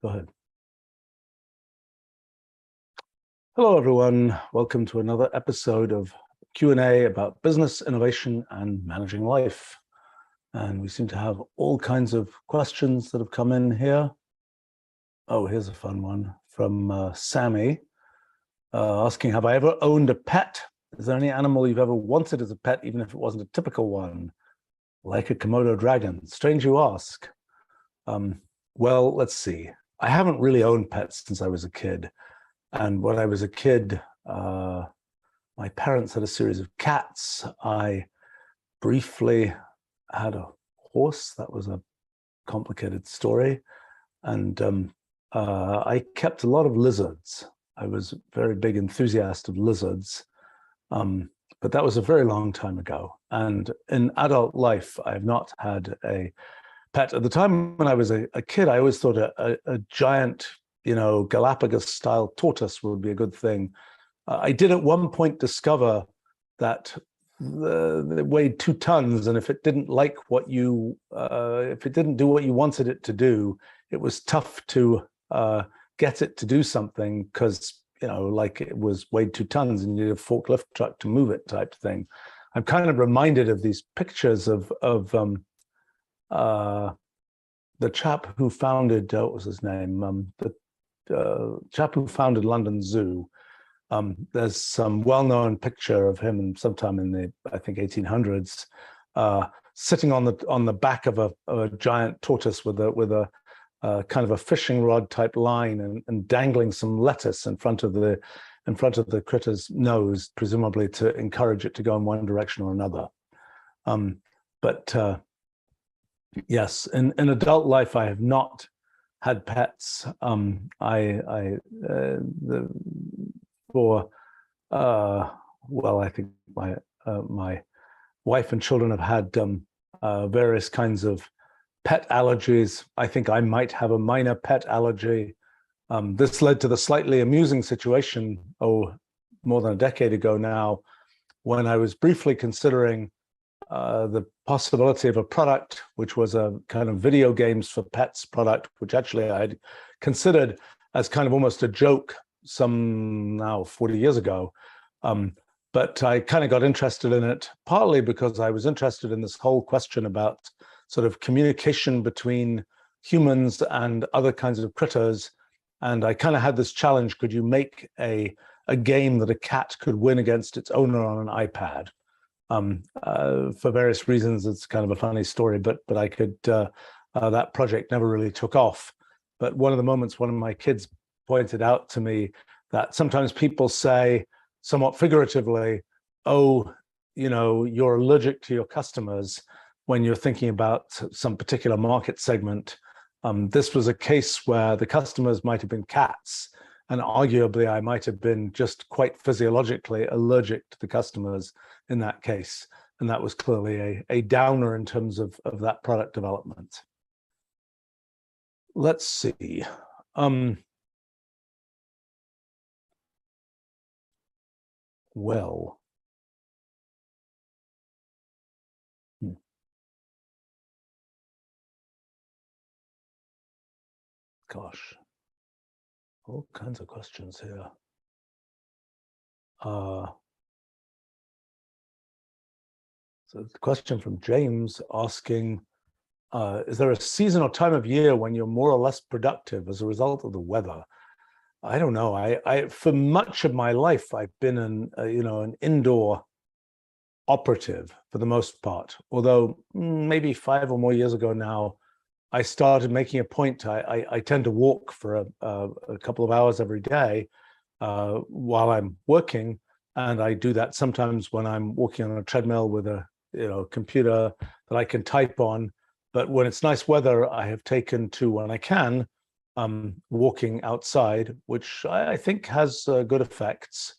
Go ahead. Hello, everyone. Welcome to another episode of Q&A about business, innovation, and managing life. And we seem to have all kinds of questions that have come in here. Oh, here's a fun one from Sammy, asking, have I ever owned a pet? Is there any animal you've ever wanted as a pet, even if it wasn't a typical one, like a Komodo dragon? Strange you ask. Well, let's see. I haven't really owned pets since I was a kid. And when I was a kid, my parents had a series of cats. I briefly had a horse. That was a complicated story. And I kept a lot of lizards. I was a very big enthusiast of lizards. But that was a very long time ago. And in adult life, I have not had a pet. At the time when I was a kid, I always thought a giant, Galapagos-style tortoise would be a good thing. I did at one point discover that it weighed 2 tons, and if it didn't like what if it didn't do what you wanted it to do, it was tough to get it to do something because, like it was weighed 2 tons and you need a forklift truck to move it type thing. I'm kind of reminded of these pictures of the chap who founded, what was his name? The chap who founded London Zoo. There's some well-known picture of him sometime in the, I think, 1800s, sitting on the back of a giant tortoise with a kind of a fishing rod type line and dangling some lettuce in front of the critter's nose, presumably to encourage it to go in one direction or another. Yes, in adult life, I have not had pets. I think my wife and children have had various kinds of pet allergies. I think I might have a minor pet allergy. This led to the slightly amusing situation, more than a decade ago now, when I was briefly considering the possibility of a product, which was a kind of video games for pets product, which actually I'd considered as kind of almost a joke now 40 years ago. But I kind of got interested in it, partly because I was interested in this whole question about sort of communication between humans and other kinds of critters. And I kind of had this challenge: could you make a game that a cat could win against its owner on an iPad? For various reasons, it's kind of a funny story, but I could, that project never really took off. But one of the moments, one of my kids pointed out to me that sometimes people say, somewhat figuratively, you're allergic to your customers when you're thinking about some particular market segment. This was a case where the customers might have been cats, and arguably I might have been just quite physiologically allergic to the customers in that case. And that was clearly a downer in terms of that product development. Let's see. Gosh, all kinds of questions here. So the question from James asking, is there a season or time of year when you're more or less productive as a result of the weather? I don't know. I for much of my life, I've been an indoor operative for the most part. Although maybe 5 or more years ago now, I started making a point. I tend to walk for a couple of hours every day while I'm working, and I do that sometimes when I'm walking on a treadmill with a computer that I can type on. But when it's nice weather, I have taken to, when I can, walking outside, which I think has good effects.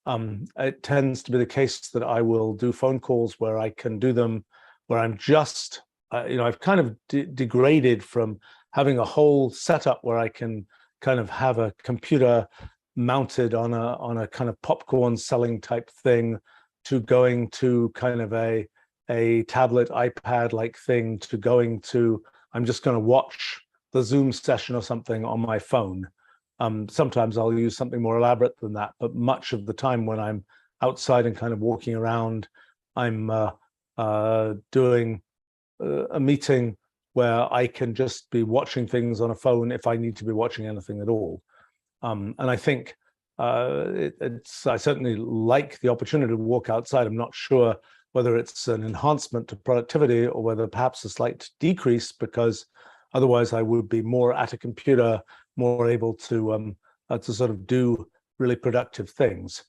It tends to be the case that I will do phone calls where I can do them where I'm just, I've kind of degraded from having a whole setup where I can kind of have a computer mounted on a kind of popcorn selling type thing, to going to kind of a tablet iPad like thing, to going to, I'm just going to watch the Zoom session or something on my phone. Sometimes I'll use something more elaborate than that, but much of the time when I'm outside and kind of walking around, I'm doing a meeting where I can just be watching things on a phone if I need to be watching anything at all. And I think I certainly like the opportunity to walk outside. I'm not sure whether it's an enhancement to productivity or whether perhaps a slight decrease, because otherwise I would be more at a computer, more able to sort of do really productive things.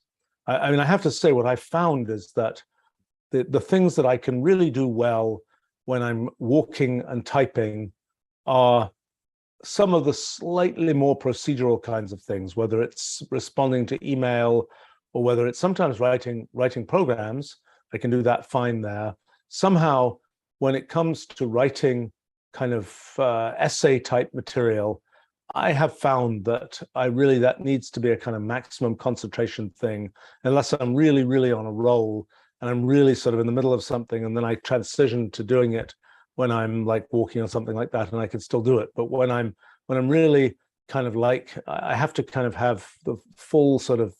I mean, I have to say what I found is that the things that I can really do well when I'm walking and typing are some of the slightly more procedural kinds of things, whether it's responding to email or whether it's sometimes writing programs. I can do that fine there. Somehow, when it comes to writing kind of essay type material, I have found that that needs to be a kind of maximum concentration thing, unless I'm really, really on a roll and I'm really sort of in the middle of something, and then I transition to doing it when I'm like walking or something like that, and I can still do it. But when I'm really kind of like, I have to kind of have the full sort of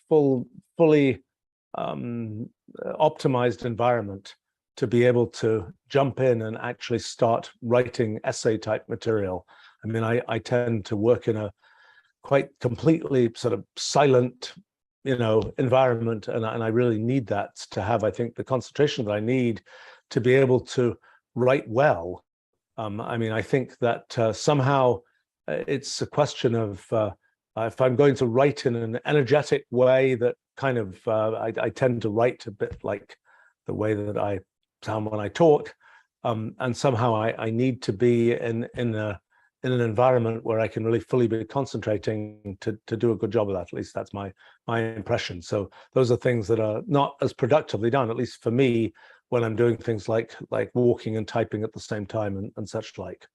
fully optimized environment to be able to jump in and actually start writing essay type material. I mean, I tend to work in a quite completely sort of silent, environment, and I really need that to have, I think, the concentration that I need to be able to write well. I mean, I think that somehow it's a question of if I'm going to write in an energetic way, that kind of I tend to write a bit like the way that I sound when I talk, and somehow I need to be in an environment where I can really fully be concentrating to do a good job of that. At least that's my impression. So those are things that are not as productively done, at least for me, when I'm doing things like walking and typing at the same time and such like.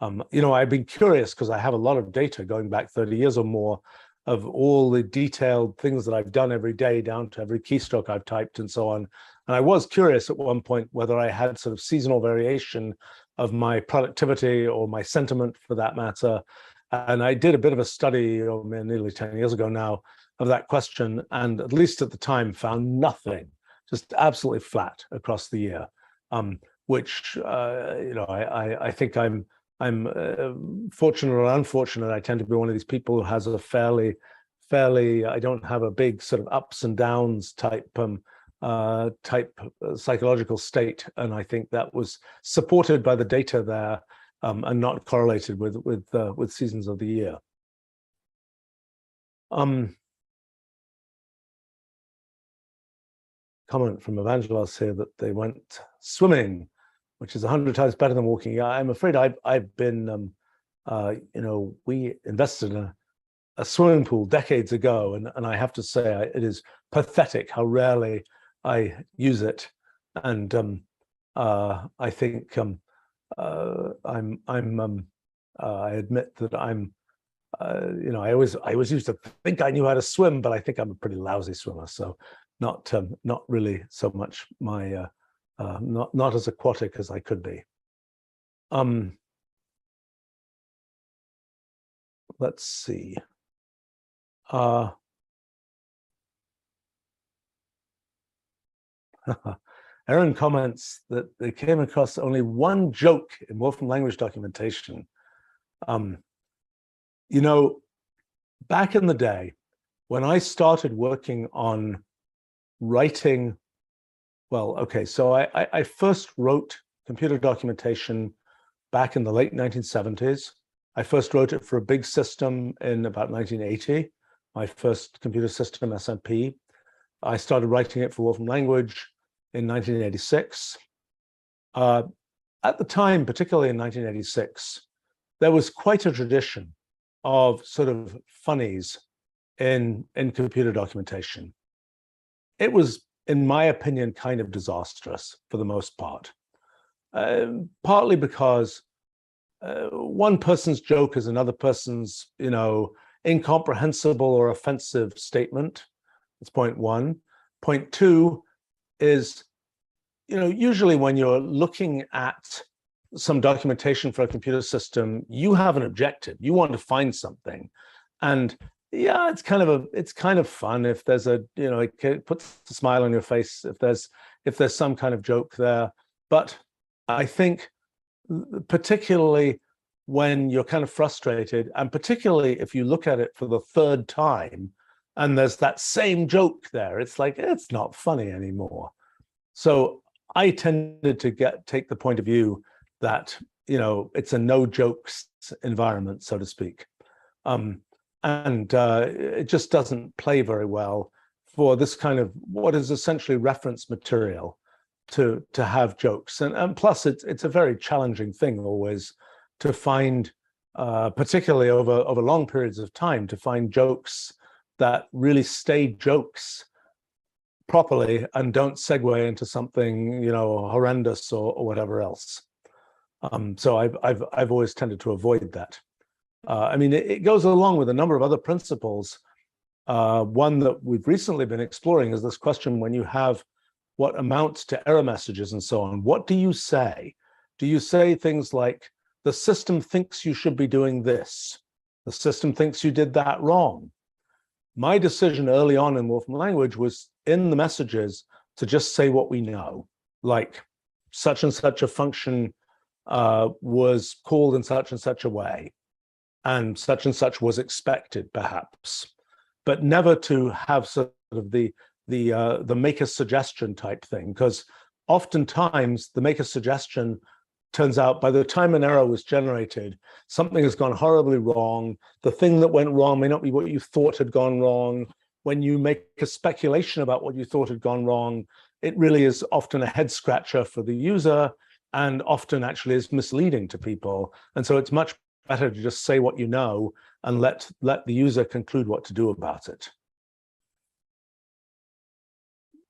I've been curious because I have a lot of data going back 30 years or more of all the detailed things that I've done every day, down to every keystroke I've typed and so on. And I was curious at one point whether I had sort of seasonal variation of my productivity or my sentiment, for that matter. And I did a bit of a study nearly 10 years ago now of that question, and at least at the time found nothing, just absolutely flat across the year, which I think I'm fortunate or unfortunate. I tend to be one of these people who has a fairly I don't have a big sort of ups and downs type psychological state, and I think that was supported by the data there, and not correlated with seasons of the year. Comment from Evangelos here that they went swimming, which is 100 times better than walking. Yeah, I'm afraid I've been, we invested in a swimming pool decades ago, and I have to say it is pathetic how rarely I use it. And I think I admit that I always used to think I knew how to swim, but I think I'm a pretty lousy swimmer. So not really so much my not as aquatic as I could be. Let's see. Aaron comments that they came across only one joke in Wolfram Language documentation. Back in the day, when I started working on writing, so I first wrote computer documentation back in the late 1970s. I first wrote it for a big system in about 1980, my first computer system, SMP. I started writing it for Wolfram Language in 1986. At the time, particularly in 1986, there was quite a tradition of sort of funnies in computer documentation. It was, in my opinion, kind of disastrous for the most part, partly because one person's joke is another person's, incomprehensible or offensive statement. That's point one. Point two is, usually when you're looking at some documentation for a computer system, you have an objective. You want to find something, and yeah, it's kind of fun if there's it puts a smile on your face if there's some kind of joke there. But I think particularly when you're kind of frustrated, and particularly if you look at it for the third time and there's that same joke there, it's like, it's not funny anymore. So I tended to take the point of view that, it's a no jokes environment, so to speak. And it just doesn't play very well for this kind of what is essentially reference material to have jokes. And plus, it's a very challenging thing always to find, particularly over long periods of time, to find jokes that really stay jokes properly and don't segue into something horrendous or whatever else. So I've always tended to avoid that. I mean, it goes along with a number of other principles. One that we've recently been exploring is this question: when you have what amounts to error messages and so on, what do you say? Do you say things like, the system thinks you should be doing this, the system thinks you did that wrong? My decision early on in Wolfram Language was in the messages to just say what we know, like such and such a function was called in such and such a way, and such was expected, perhaps, but never to have sort of the make a suggestion type thing, because oftentimes the make a suggestion turns out by the time an error was generated, something has gone horribly wrong. The thing that went wrong may not be what you thought had gone wrong. When you make a speculation about what you thought had gone wrong, it really is often a head scratcher for the user, and often actually is misleading to people. And so it's much better to just say what you know and let the user conclude what to do about it.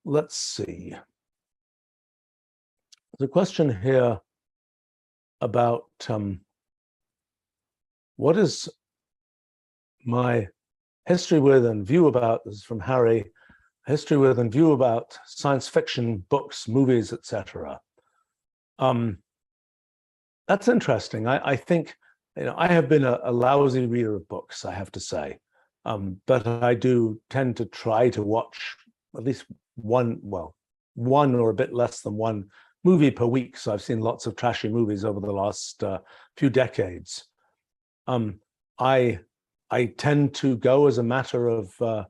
Let's see. There's a question here about what is my history with and view about, this is from Harry, history with and view about science fiction books, movies, etc. That's interesting. I think, I have been a lousy reader of books, I have to say, but I do tend to try to watch at least one or a bit less than one movie per week. So I've seen lots of trashy movies over the last few decades. I tend to go as a matter of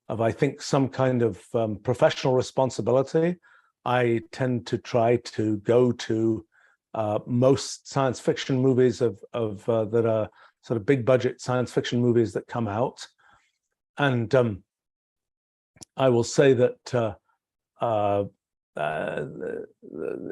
I think some kind of professional responsibility. I tend to try to go to most science fiction movies that are sort of big budget science fiction movies that come out. And I will say that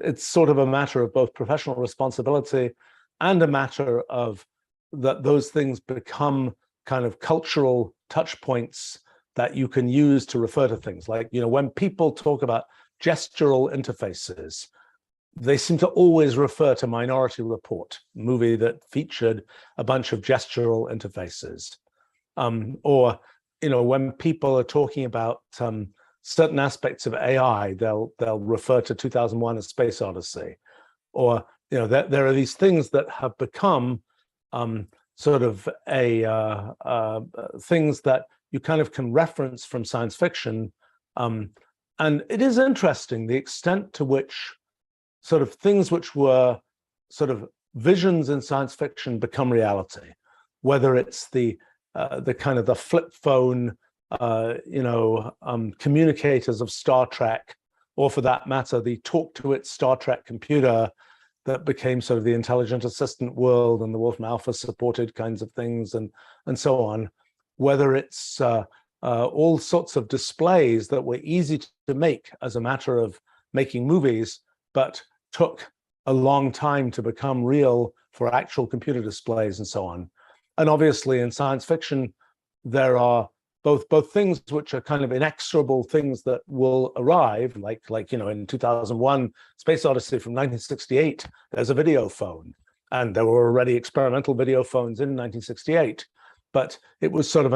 it's sort of a matter of both professional responsibility and a matter of that those things become kind of cultural touch points that you can use to refer to things. Like, when people talk about gestural interfaces, they seem to always refer to Minority Report, a movie that featured a bunch of gestural interfaces. Or, when people are talking about certain aspects of AI, they'll refer to 2001: A Space Odyssey. Or, there are these things that have become sort of things that you kind of can reference from science fiction. And it is interesting the extent to which sort of things which were sort of visions in science fiction become reality, whether it's the kind of the flip phone, communicators of Star Trek, or for that matter, the talk to it Star Trek computer that became sort of the intelligent assistant world and the Wolfram Alpha supported kinds of things and so on, whether it's all sorts of displays that were easy to make as a matter of making movies, but took a long time to become real for actual computer displays and so on. And obviously in science fiction, there are both things which are kind of inexorable things that will arrive, like in 2001 Space Odyssey from 1968, there's a video phone, and there were already experimental video phones in 1968. But it was sort of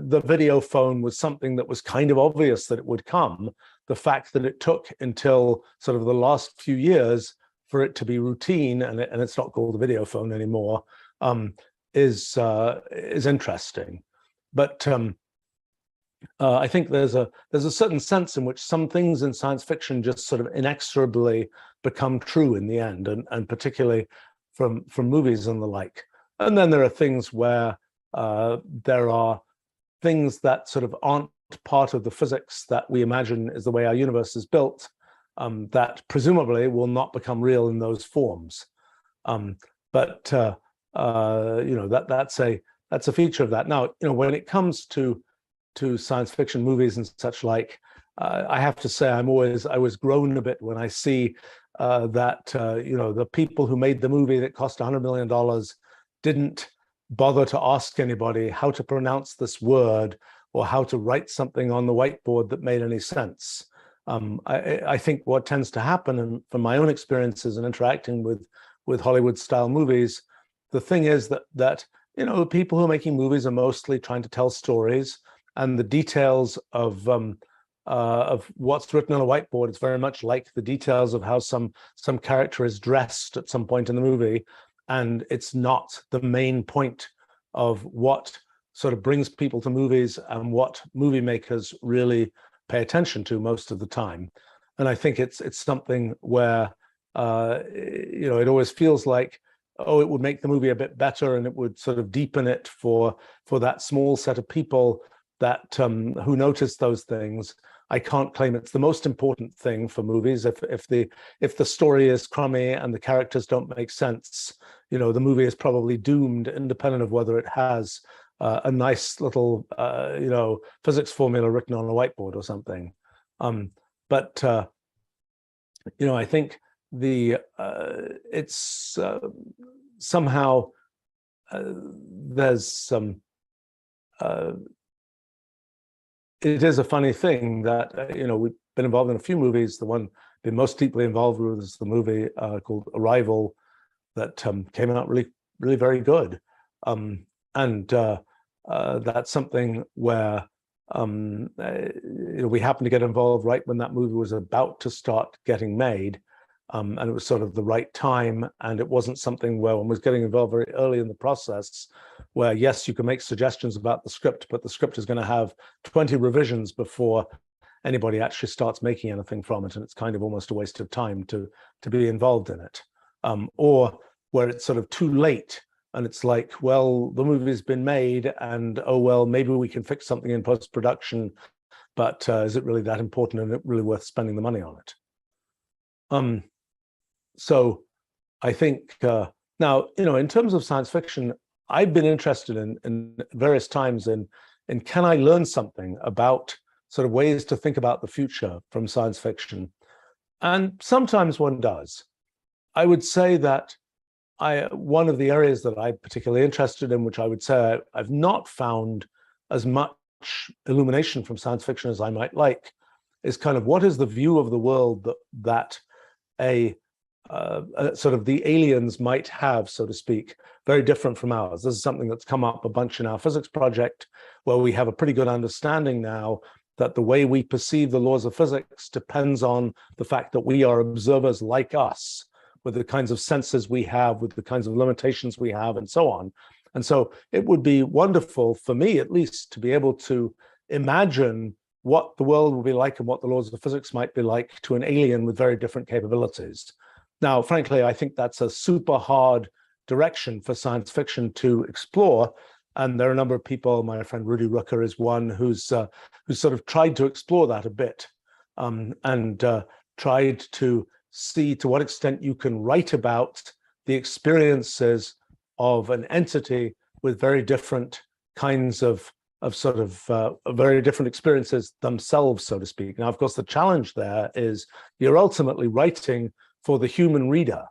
the video phone was something that was kind of obvious that it would come. The fact that it took until sort of the last few years for it to be routine, and it's not called a video phone anymore, is interesting. But I think there's a certain sense in which some things in science fiction just sort of inexorably become true in the end, and particularly from movies and the like. And then there are things where there are things that sort of aren't part of the physics that we imagine is the way our universe is built, that presumably will not become real in those forms. But that's a feature of that. Now, when it comes to science fiction movies and such like, I have to say I was grown a bit when I see that the people who made the movie that cost $100 million didn't bother to ask anybody how to pronounce this word or how to write something on the whiteboard that made any sense. I think what tends to happen, and from my own experiences in interacting with Hollywood-style movies, the thing is that people who are making movies are mostly trying to tell stories, and the details of what's written on a whiteboard is very much like the details of how some character is dressed at some point in the movie, and it's not the main point of what sort of brings people to movies and what movie makers really pay attention to most of the time. And I think it's something where it always feels like, oh, it would make the movie a bit better, and it would sort of deepen it for that small set of people that who notice those things. I can't claim it's the most important thing for movies. If the story is crummy and the characters don't make sense, the movie is probably doomed, independent of whether it has a nice little physics formula written on a whiteboard or something. But I think it's somehow there's some. It is a funny thing that we've been involved in a few movies. The one I've been most deeply involved with is the movie called Arrival, that came out really, really very good. And that's something where we happened to get involved right when that movie was about to start getting made, and it was sort of the right time, and it wasn't something where one was getting involved very early in the process, where yes, you can make suggestions about the script, but the script is going to have 20 revisions before anybody actually starts making anything from it, and it's kind of almost a waste of time to be involved in it. Or where it's sort of too late, and it's like, well, the movie's been made, and oh well, maybe we can fix something in post-production, but is it really that important, and it really worth spending the money on it? So I think now, in terms of science fiction, I've been interested in various times in can I learn something about sort of ways to think about the future from science fiction? And sometimes one does. I would say that one of the areas that I'm particularly interested in, which I would say I've not found as much illumination from science fiction as I might like, is kind of what is the view of the world that sort of the aliens might have, so to speak, very different from ours. This is something that's come up a bunch in our physics project, where we have a pretty good understanding now that the way we perceive the laws of physics depends on the fact that we are observers like us, with the kinds of senses we have, with the kinds of limitations we have, and so on. And so it would be wonderful, for me at least, to be able to imagine what the world will be like and what the laws of physics might be like to an alien with very different capabilities. Now, frankly, I think that's a super hard direction for science fiction to explore. And there are a number of people, my friend Rudy Rooker is one, who's sort of tried to explore that a bit, and tried to see to what extent you can write about the experiences of an entity with very different kinds of very different experiences themselves, so to speak. Now, of course, the challenge there is you're ultimately writing for the human reader.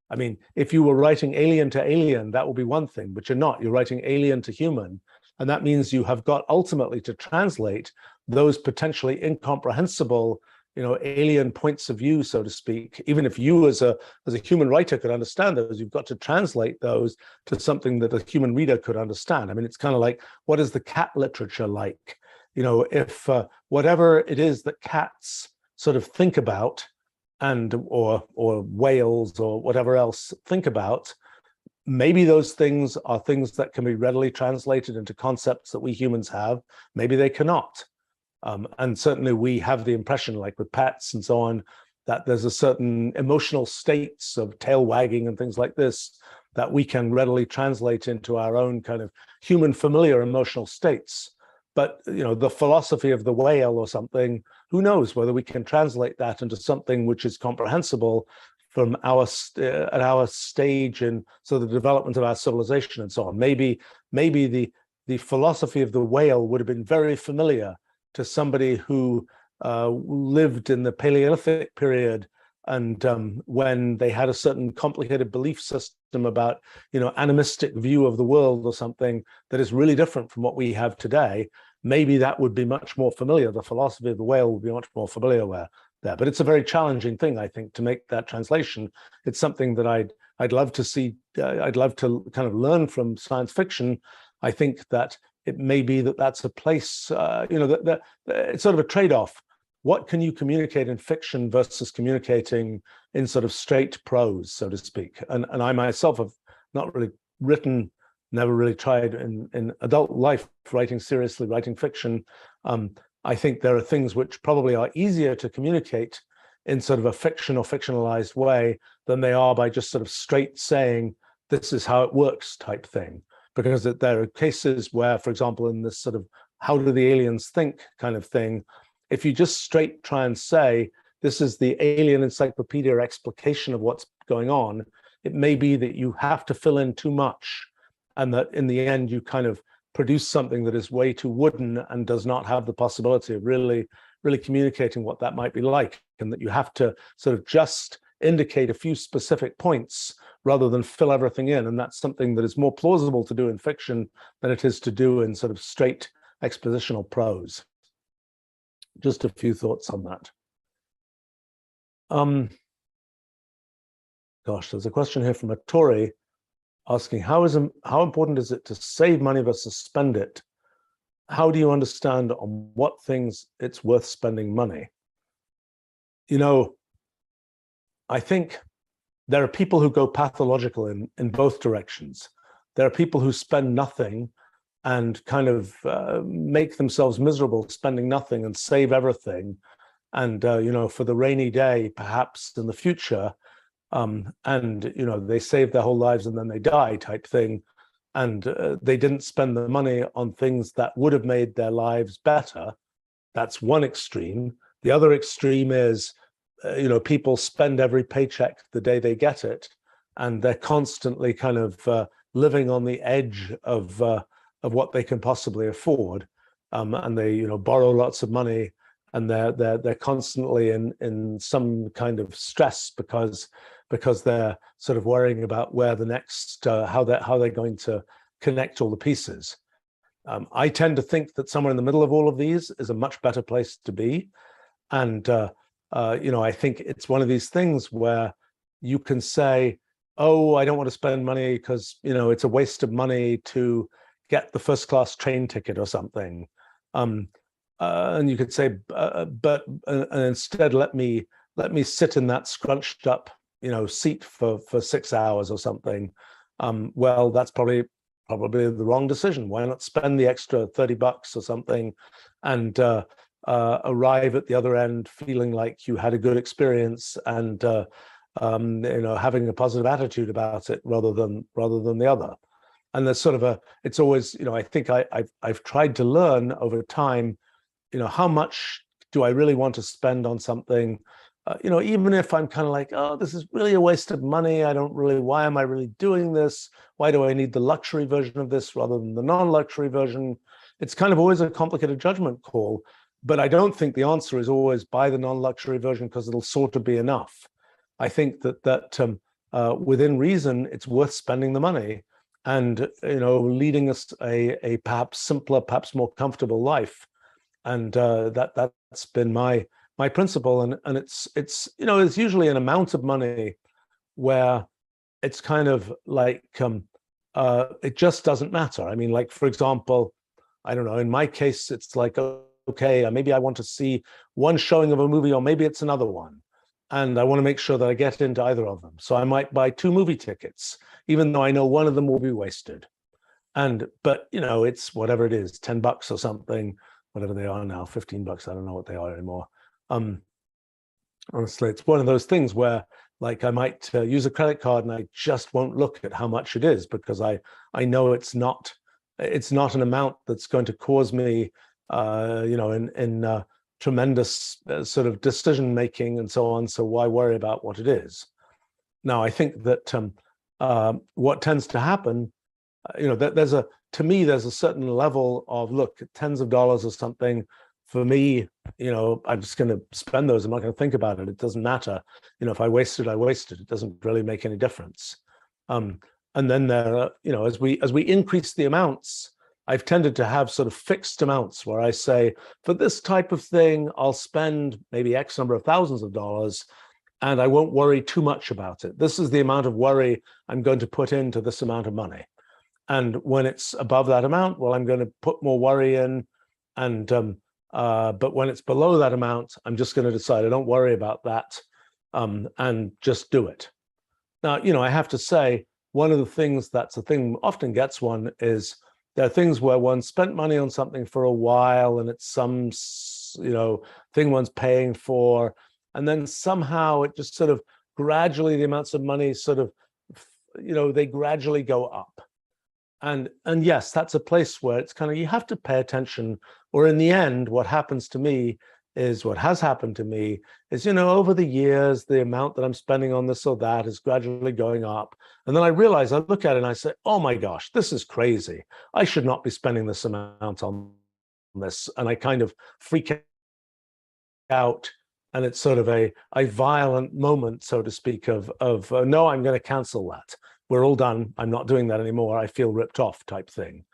I mean, if you were writing alien to alien, that would be one thing, but you're not. You're writing alien to human. And that means you have got ultimately to translate those potentially incomprehensible, alien points of view, so to speak. Even if you as a human writer could understand those, you've got to translate those to something that a human reader could understand. I mean, it's kind of like, what is the cat literature like? If whatever it is that cats sort of think about, and or whales or whatever else think about, maybe those things are things that can be readily translated into concepts that we humans have. Maybe they cannot. And certainly we have the impression, like with pets and so on, that there's a certain emotional states of tail wagging and things like this that we can readily translate into our own kind of human familiar emotional states. But the philosophy of the whale or something, who knows whether we can translate that into something which is comprehensible from at our stage in the development of our civilization and so on. Maybe the philosophy of the whale would have been very familiar to somebody who lived in the Paleolithic period, and when they had a certain complicated belief system about animistic view of the world or something that is really different from what we have today. Maybe that would be much more familiar. The philosophy of the whale would be much more familiar there. But it's a very challenging thing, I think, to make that translation. It's something that I'd love to see. I'd love to kind of learn from science fiction. I think that it may be that that's a place, that it's sort of a trade-off. What can you communicate in fiction versus communicating in sort of straight prose, so to speak? And I myself have not really written, never really tried in adult life writing fiction. I think there are things which probably are easier to communicate in sort of a fiction or fictionalized way than they are by just sort of straight saying, this is how it works type thing. Because there are cases where, for example, in this sort of how do the aliens think kind of thing, if you just straight try and say, this is the alien encyclopedia explication of what's going on, it may be that you have to fill in too much, and that in the end you kind of produce something that is way too wooden and does not have the possibility of really communicating what that might be like, and that you have to sort of just indicate a few specific points rather than fill everything in. And that's something that is more plausible to do in fiction than it is to do in sort of straight expositional prose. Just a few thoughts on that. Gosh, there's a question here from a Tory asking, how important is it to save money versus spend it? How do you understand on what things it's worth spending money? I think there are people who go pathological in both directions. There are people who spend nothing and kind of make themselves miserable spending nothing and save everything. And, for the rainy day, perhaps in the future, and, they save their whole lives and then they die type thing. And they didn't spend the money on things that would have made their lives better. That's one extreme. The other extreme is, people spend every paycheck the day they get it, and they're constantly kind of living on the edge of what they can possibly afford, and they borrow lots of money, and they're constantly in some kind of stress because they're sort of worrying about where the next how they're going to connect all the pieces. I tend to think that somewhere in the middle of all of these is a much better place to be, and I think it's one of these things where you can say, oh, I don't want to spend money because it's a waste of money to get the first class train ticket or something, and you could say, but instead let me sit in that scrunched up seat for 6 hours or something. Well, that's probably the wrong decision. Why not spend the extra $30 or something and arrive at the other end feeling like you had a good experience and having a positive attitude about it rather than the other. And there's sort of it's always, I think I've tried to learn over time, how much do I really want to spend on something, even if I'm kind of like, oh, this is really a waste of money. Why am I really doing this? Why do I need the luxury version of this rather than the non-luxury version? It's kind of always a complicated judgment call. But I don't think the answer is always buy the non-luxury version because it'll sort of be enough. I think that within reason, it's worth spending the money and leading us a perhaps simpler, perhaps more comfortable life. And that's been my principle. And it's it's usually an amount of money where it's kind of like it just doesn't matter. I mean, like, for example, I don't know, in my case, it's like, okay, maybe I want to see one showing of a movie, or maybe it's another one. and I want to make sure that I get into either of them. So I might buy 2 movie tickets, even though I know one of them will be wasted. But it's whatever it is, $10 or something, whatever they are now, $15. I don't know what they are anymore. Honestly, it's one of those things where, like, I might use a credit card and I just won't look at how much it is, because I know it's not an amount that's going to cause me, in tremendous sort of decision making and so on. So why worry about what it is? Now, I think that what tends to happen, to me, there's a certain level of, look, tens of dollars or something. For me, I'm just going to spend those. I'm not going to think about it. It doesn't matter. If I wasted, I wasted. It doesn't really make any difference. And then there are, as we increase the amounts, I've tended to have sort of fixed amounts where I say, for this type of thing, I'll spend maybe X number of thousands of dollars, and I won't worry too much about it. This is the amount of worry I'm going to put into this amount of money. And when it's above that amount, well, I'm going to put more worry in. But when it's below that amount, I'm just going to decide I don't worry about that, and just do it. Now, I have to say, one of the things that's a thing often gets one is there are things where one spent money on something for a while and it's some, thing one's paying for. And then somehow it just sort of gradually, the amounts of money sort of, they gradually go up. And yes, that's a place where it's kind of, you have to pay attention, or in the end, what has happened to me is, over the years, the amount that I'm spending on this or that is gradually going up. And then I realize, I look at it and I say, oh my gosh, this is crazy. I should not be spending this amount on this. And I kind of freak out. And it's sort of a violent moment, so to speak, of no, I'm going to cancel that. We're all done. I'm not doing that anymore. I feel ripped off type thing.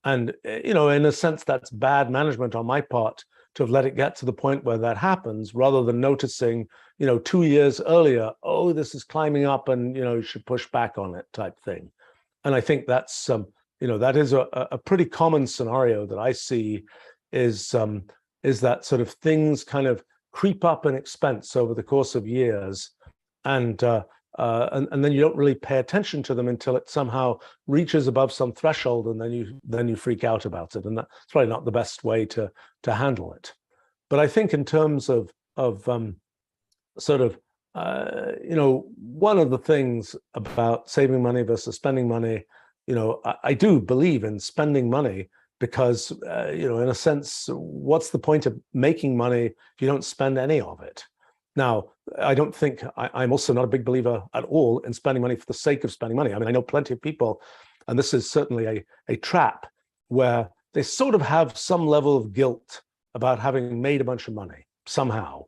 And, in a sense, that's bad management on my part to have let it get to the point where that happens, rather than noticing, 2 years earlier, oh, this is climbing up and, you should push back on it type thing. And I think that's, that is a pretty common scenario that I see is that sort of things kind of creep up in expense over the course of years. And then you don't really pay attention to them until it somehow reaches above some threshold, and then you freak out about it, and that's probably not the best way to handle it. But I think in terms of one of the things about saving money versus spending money, I do believe in spending money, because in a sense, what's the point of making money if you don't spend any of it? Now, I don't think, I'm also not a big believer at all in spending money for the sake of spending money. I mean, I know plenty of people, and this is certainly a trap, where they sort of have some level of guilt about having made a bunch of money somehow.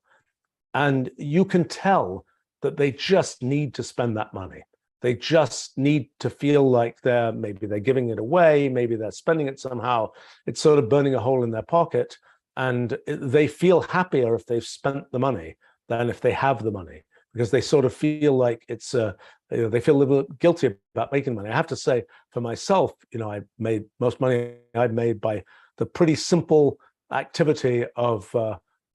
And you can tell that they just need to spend that money. They just need to feel like maybe they're giving it away, maybe they're spending it somehow. It's sort of burning a hole in their pocket, and they feel happier if they've spent the money than if they have the money, because they sort of feel like it's they feel a little bit guilty about making money. I have to say, for myself, I made most money I've made by the pretty simple activity of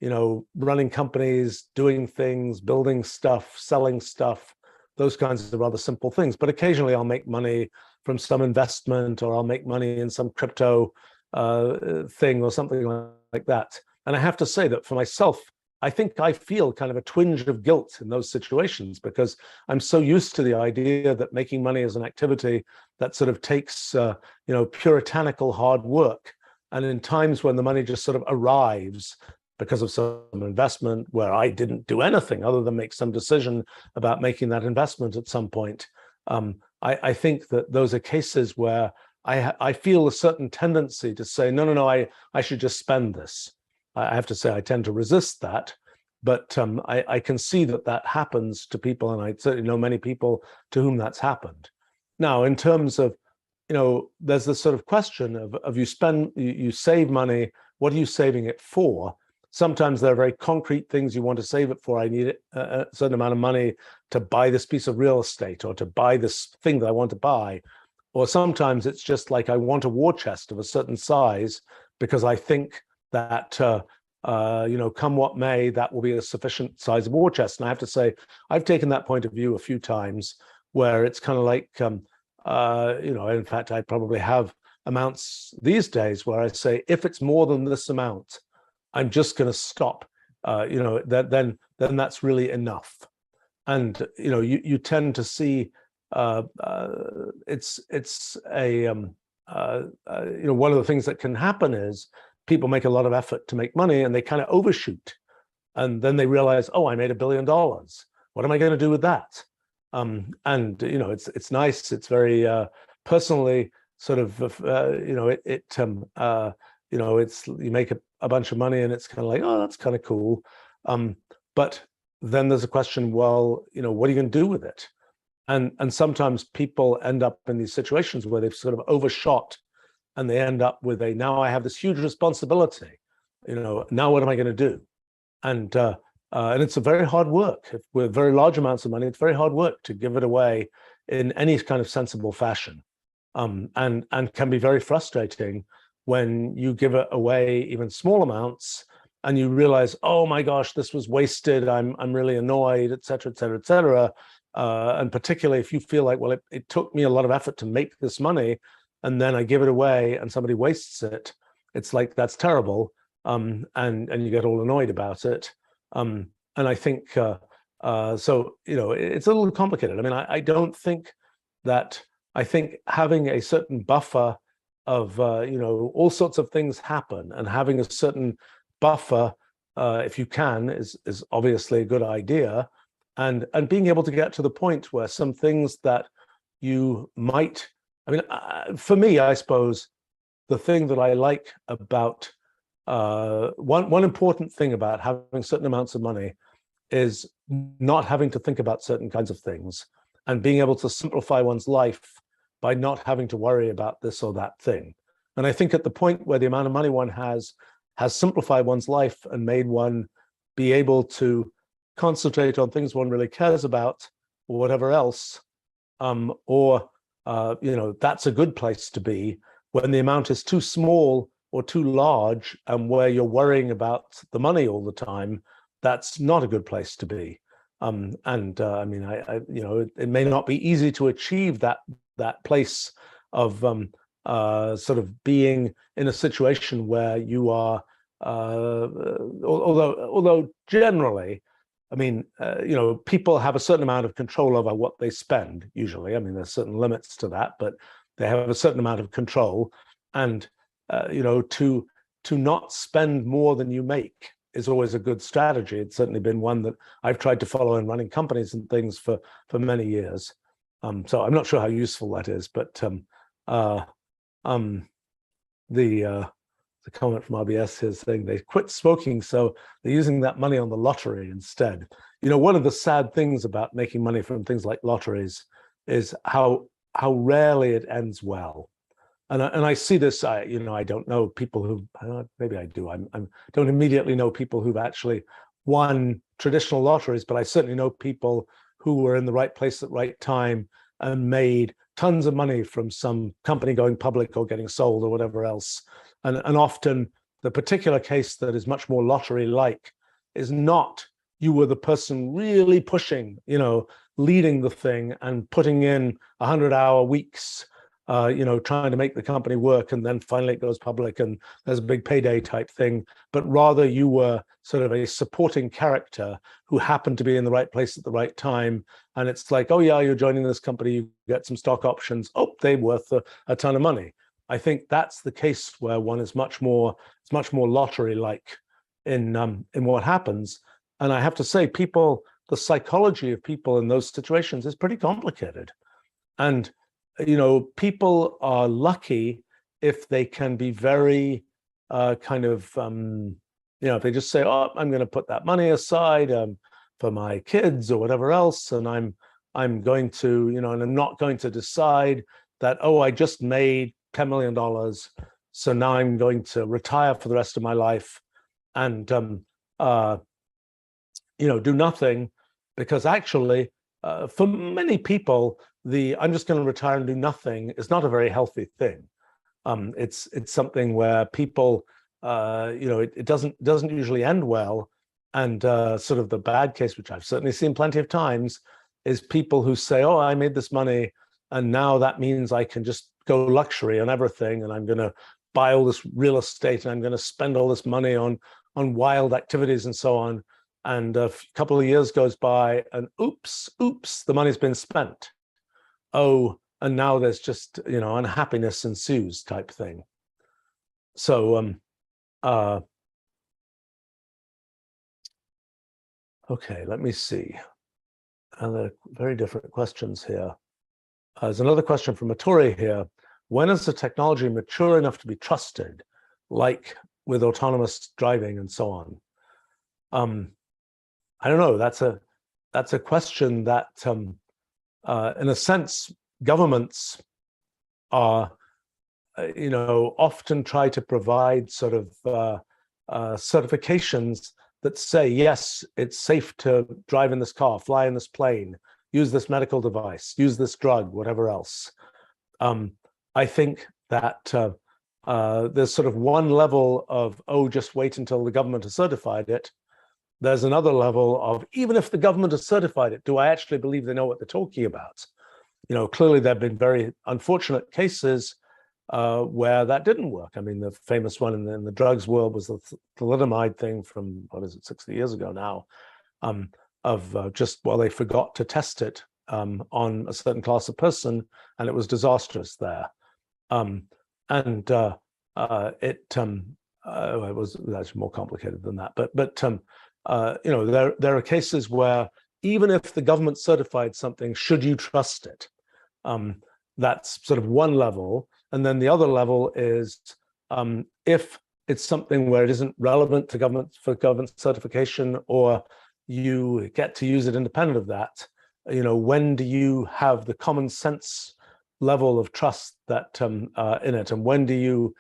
running companies, doing things, building stuff, selling stuff, those kinds of rather simple things. But occasionally I'll make money from some investment, or I'll make money in some crypto thing or something like that. And I have to say that for myself, I think I feel kind of a twinge of guilt in those situations, because I'm so used to the idea that making money is an activity that sort of takes, puritanical hard work. And in times when the money just sort of arrives because of some investment where I didn't do anything other than make some decision about making that investment at some point, I think that those are cases where I feel a certain tendency to say, no, I should just spend this. I have to say, I tend to resist that, but I can see that happens to people, and I certainly know many people to whom that's happened. Now, in terms of, there's this sort of question of you save money, what are you saving it for? Sometimes there are very concrete things you want to save it for. I need a certain amount of money to buy this piece of real estate, or to buy this thing that I want to buy. Or sometimes it's just like, I want a war chest of a certain size because I think that come what may, that will be a sufficient size of war chest. And I have to say, I've taken that point of view a few times, where it's kind of like, in fact, I probably have amounts these days where I say, if it's more than this amount, I'm just going to stop. Then that's really enough. And you tend to see it's a one of the things that can happen is people make a lot of effort to make money and they kind of overshoot, and then they realize, oh, I made $1 billion. What am I going to do with that? It's nice. It's very personally sort of it's you make a bunch of money and it's kind of like, oh, that's kind of cool. But then there's a question, well, what are you going to do with it? And sometimes people end up in these situations where they've sort of overshot, and they end up with now I have this huge responsibility. Now what am I going to do? And it's a very hard work. With very large amounts of money, it's very hard work to give it away in any kind of sensible fashion, and can be very frustrating when you give it away even small amounts and you realize, oh my gosh, this was wasted. I'm really annoyed, et cetera, et cetera, et cetera. And particularly if you feel like, well, it took me a lot of effort to make this money, and then I give it away and somebody wastes it. It's like, that's terrible. And you get all annoyed about it. And I think, it's a little complicated. I mean, I don't think that, I think having a certain buffer of, all sorts of things happen, and having a certain buffer, if you can, is obviously a good idea. And being able to get to the point where some things that you might, for me, I suppose, the thing that I like about, one important thing about having certain amounts of money is not having to think about certain kinds of things, and being able to simplify one's life by not having to worry about this or that thing. And I think at the point where the amount of money one has simplified one's life and made one be able to concentrate on things one really cares about, or whatever else, that's a good place to be. When the amount is too small or too large, and where you're worrying about the money all the time, that's not a good place to be. It may not be easy to achieve that place of sort of being in a situation where you are, although generally, people have a certain amount of control over what they spend, usually. There's certain limits to that, but they have a certain amount of control. And, to not spend more than you make is always a good strategy. It's certainly been one that I've tried to follow in running companies and things for many years. So I'm not sure how useful that is, but the comment from RBS is saying they quit smoking, so they're using that money on the lottery instead. One of the sad things about making money from things like lotteries is how rarely it ends well. And I see this. I don't know people who, maybe I do. I don't immediately know people who've actually won traditional lotteries, but I certainly know people who were in the right place at the right time and made tons of money from some company going public or getting sold or whatever else. And often the particular case that is much more lottery-like is not you were the person really pushing, leading the thing and putting in 100-hour weeks, trying to make the company work, and then finally it goes public and there's a big payday type thing. But rather you were sort of a supporting character who happened to be in the right place at the right time. And it's like, oh yeah, you're joining this company, you get some stock options. Oh, they're worth a ton of money. I think that's the case where one is much more lottery-like in what happens. And I have to say, the psychology of people in those situations is pretty complicated. And people are lucky if they can be very if they just say, oh, I'm going to put that money aside for my kids or whatever else, and I'm going to, and I'm not going to decide that, oh, I just made $10 million, so now I'm going to retire for the rest of my life and do nothing, because actually for many people, I'm just going to retire and do nothing is not a very healthy thing. It's something where people it doesn't usually end well. And sort of the bad case, which I've certainly seen plenty of times, is people who say, "Oh, I made this money, and now that means I can just go luxury on everything, and I'm going to buy all this real estate, and I'm going to spend all this money on wild activities and so on." And a couple of years goes by, and oops, the money's been spent. Oh, and now there's just unhappiness ensues type thing. So okay, let me see. And there are very different questions here. There's another question from Matori here. When is the technology mature enough to be trusted, like with autonomous driving and so on? I don't know. That's a question that, in a sense, governments are, often try to provide sort of certifications that say, yes, it's safe to drive in this car, fly in this plane, use this medical device, use this drug, whatever else. I think that there's sort of one level of, oh, just wait until the government has certified it. There's another level of, even if the government has certified it, do I actually believe they know what they're talking about? Clearly there have been very unfortunate cases where that didn't work. I mean, the famous one in the drugs world was the thalidomide thing from, 60 years ago now, of just, they forgot to test it on a certain class of person, and it was disastrous there. It was actually more complicated than that. But there are cases where even if the government certified something, should you trust it? That's sort of one level. And then the other level is if it's something where it isn't relevant to government certification, or you get to use it independent of that, when do you have the common sense level of trust that in it, and when do you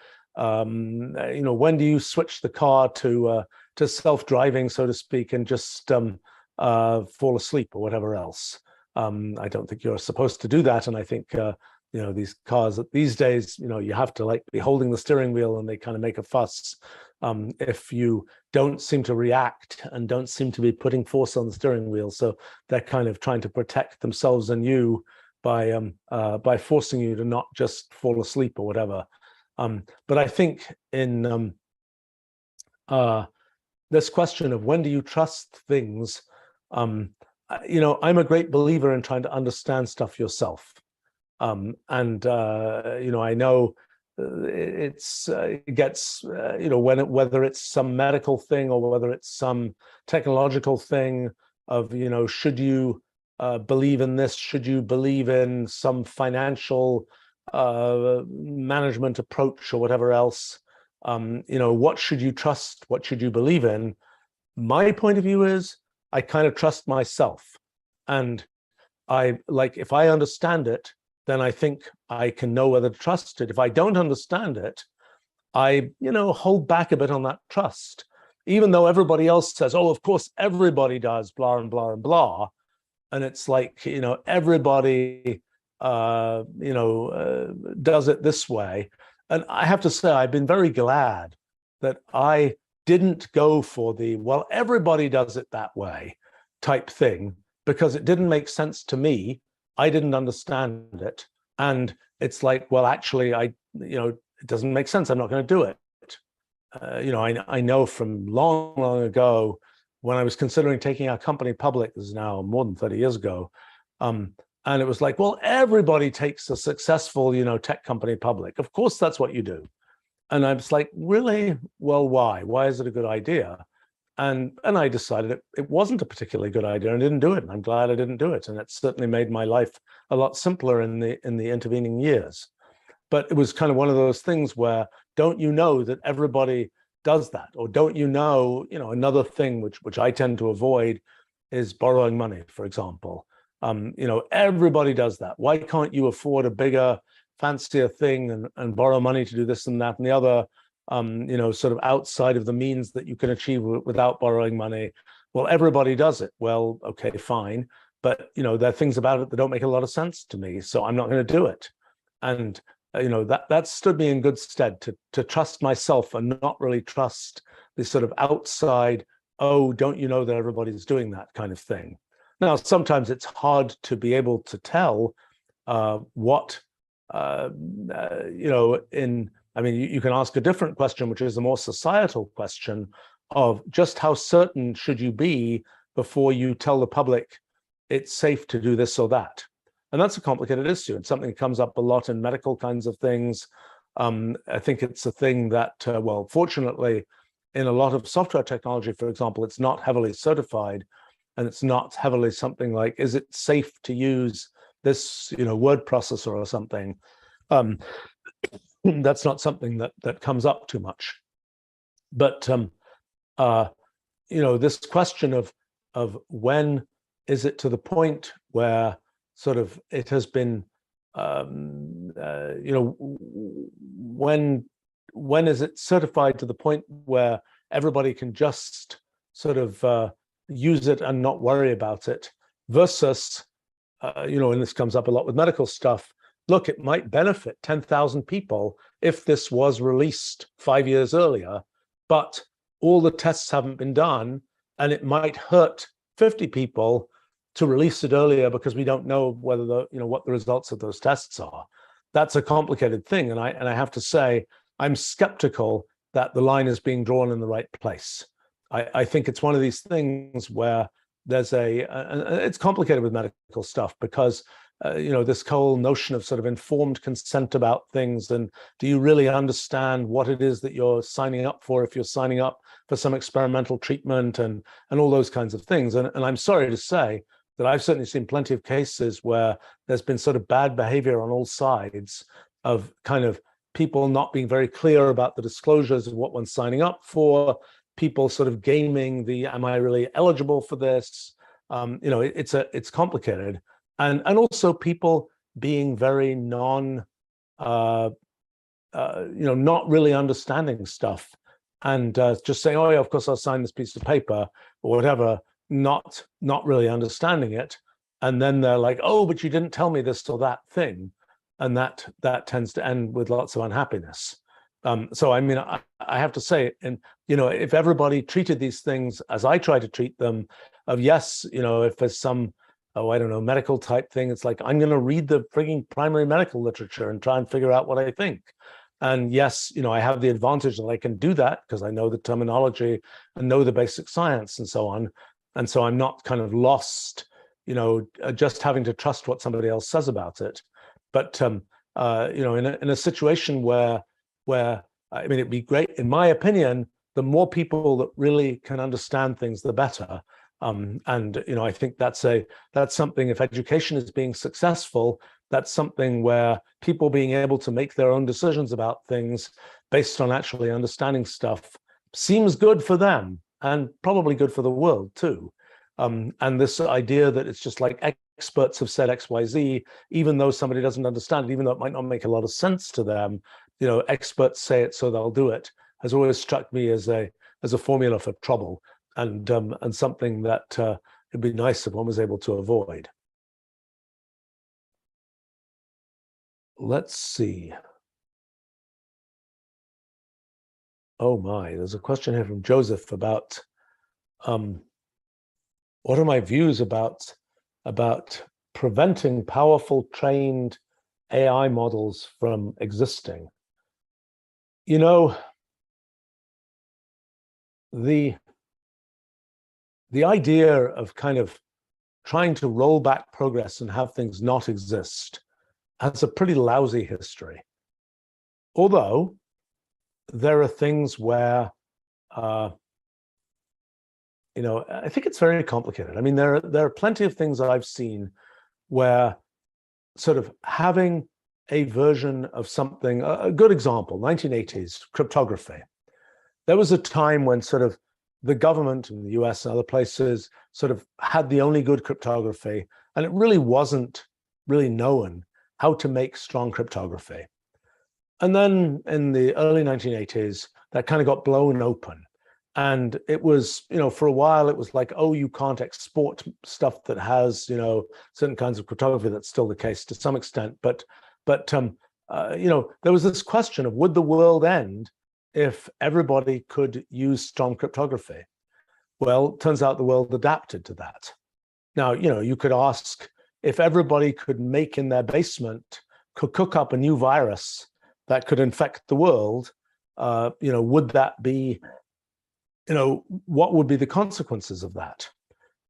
switch the car to self-driving, so to speak, and just fall asleep or whatever else? I don't think you're supposed to do that, and I think these cars these days, you have to be holding the steering wheel, and they kind of make a fuss if you don't seem to react and don't seem to be putting force on the steering wheel. So they're kind of trying to protect themselves and you by forcing you to not just fall asleep or whatever. But I think in this question of when do you trust things, I'm a great believer in trying to understand stuff yourself. I know it gets, whether it's some medical thing or whether it's some technological thing of, should you believe in this? Should you believe in some financial management approach or whatever else? What should you trust? What should you believe in? My point of view is I kind of trust myself, and if I understand it, then I think I can know whether to trust it. If I don't understand it, I, hold back a bit on that trust, even though everybody else says, oh, of course, everybody does blah and blah and blah. And it's everybody, does it this way. And I have to say, I've been very glad that I didn't go for the, well, everybody does it that way type thing, because it didn't make sense to me. I didn't understand it. And it's well, actually, it doesn't make sense. I'm not going to do it. I know from long, long ago, when I was considering taking our company public, this is now more than 30 years ago, and it was well, everybody takes a successful, tech company public. Of course, that's what you do. And I was really? Well, why? Why is it a good idea? And I decided it wasn't a particularly good idea, and I didn't do it. And I'm glad I didn't do it. And it certainly made my life a lot simpler in the intervening years. But it was kind of one of those things where, don't you know that everybody does that? Or don't you know, another thing which I tend to avoid is borrowing money, for example. Everybody does that. Why can't you afford a bigger, fancier thing and borrow money to do this and that and the other, sort of outside of the means that you can achieve without borrowing money? Well, everybody does it. Well, okay, fine. But, there are things about it that don't make a lot of sense to me, so I'm not going to do it. And that stood me in good stead to trust myself and not really trust this sort of outside, oh, don't you know that everybody's doing that kind of thing. Now, sometimes it's hard to be able to tell what, you can ask a different question, which is a more societal question of just how certain should you be before you tell the public it's safe to do this or that. And that's a complicated issue. It's something that comes up a lot in medical kinds of things. I think it's a thing that, fortunately, in a lot of software technology, for example, it's not heavily certified, and it's not heavily something like, is it safe to use this, word processor or something? That's not something that comes up too much. But this question of when is it to the point where sort of it has been, when is it certified to the point where everybody can just sort of use it and not worry about it, versus, and this comes up a lot with medical stuff, look, it might benefit 10,000 people if this was released 5 years earlier, but all the tests haven't been done, and it might hurt 50 people to release it earlier because we don't know whether what the results of those tests are. That's a complicated thing, and I have to say I'm skeptical that the line is being drawn in the right place. I think it's one of these things where there's it's complicated with medical stuff because this whole notion of sort of informed consent about things, and do you really understand what it is that you're signing up for if you're signing up for some experimental treatment and all those kinds of things. And I'm sorry to say that I've certainly seen plenty of cases where there's been sort of bad behavior on all sides of kind of people not being very clear about the disclosures of what one's signing up for, people sort of gaming the, am I really eligible for this? It's complicated. And also people being very not really understanding stuff, and just saying, oh yeah, of course I'll sign this piece of paper or whatever, not really understanding it. And then they're like, oh, but you didn't tell me this or that thing. And that tends to end with lots of unhappiness. So I mean, I have to say, and if everybody treated these things as I try to treat them, of yes, if there's some, I don't know, medical type thing, it's like, I'm going to read the frigging primary medical literature and try and figure out what I think. And yes, I have the advantage that I can do that because I know the terminology and know the basic science and so on. And so I'm not kind of lost, just having to trust what somebody else says about it. But, in a situation where I mean, it'd be great, in my opinion, the more people that really can understand things, the better. And I think that's something, if education is being successful, that's something where people being able to make their own decisions about things based on actually understanding stuff seems good for them and probably good for the world too. And this idea that it's just like experts have said XYZ, even though somebody doesn't understand it, even though it might not make a lot of sense to them, experts say it, so they'll do it, has always struck me as a formula for trouble, and something that it'd be nice if one was able to avoid. Let's see. Oh my, there's a question here from Joseph about what are my views about preventing powerful trained AI models from existing? The idea of kind of trying to roll back progress and have things not exist has a pretty lousy history. Although there are things where, I think it's very complicated. I mean, there are plenty of things I've seen where sort of having a version of something, a good example, 1980s, cryptography. There was a time when sort of the government in the US and other places sort of had the only good cryptography, and it really wasn't really known how to make strong cryptography. And then in the early 1980s, that kind of got blown open. And it was, for a while, it was like, oh, you can't export stuff that has, certain kinds of cryptography. That's still the case to some extent. But there was this question of would the world end if everybody could use strong cryptography? Well, turns out the world adapted to that. Now, you could ask if everybody could make in their basement, could cook up a new virus that could infect the world, would that be, what would be the consequences of that?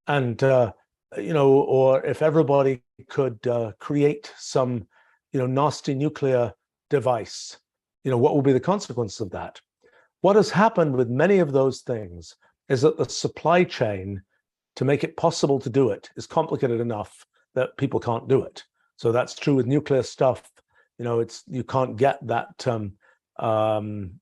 And, or if everybody could create some, nasty nuclear device, what will be the consequence of that? What has happened with many of those things is that the supply chain to make it possible to do it is complicated enough that people can't do it. So that's true with nuclear stuff. You can't get that, an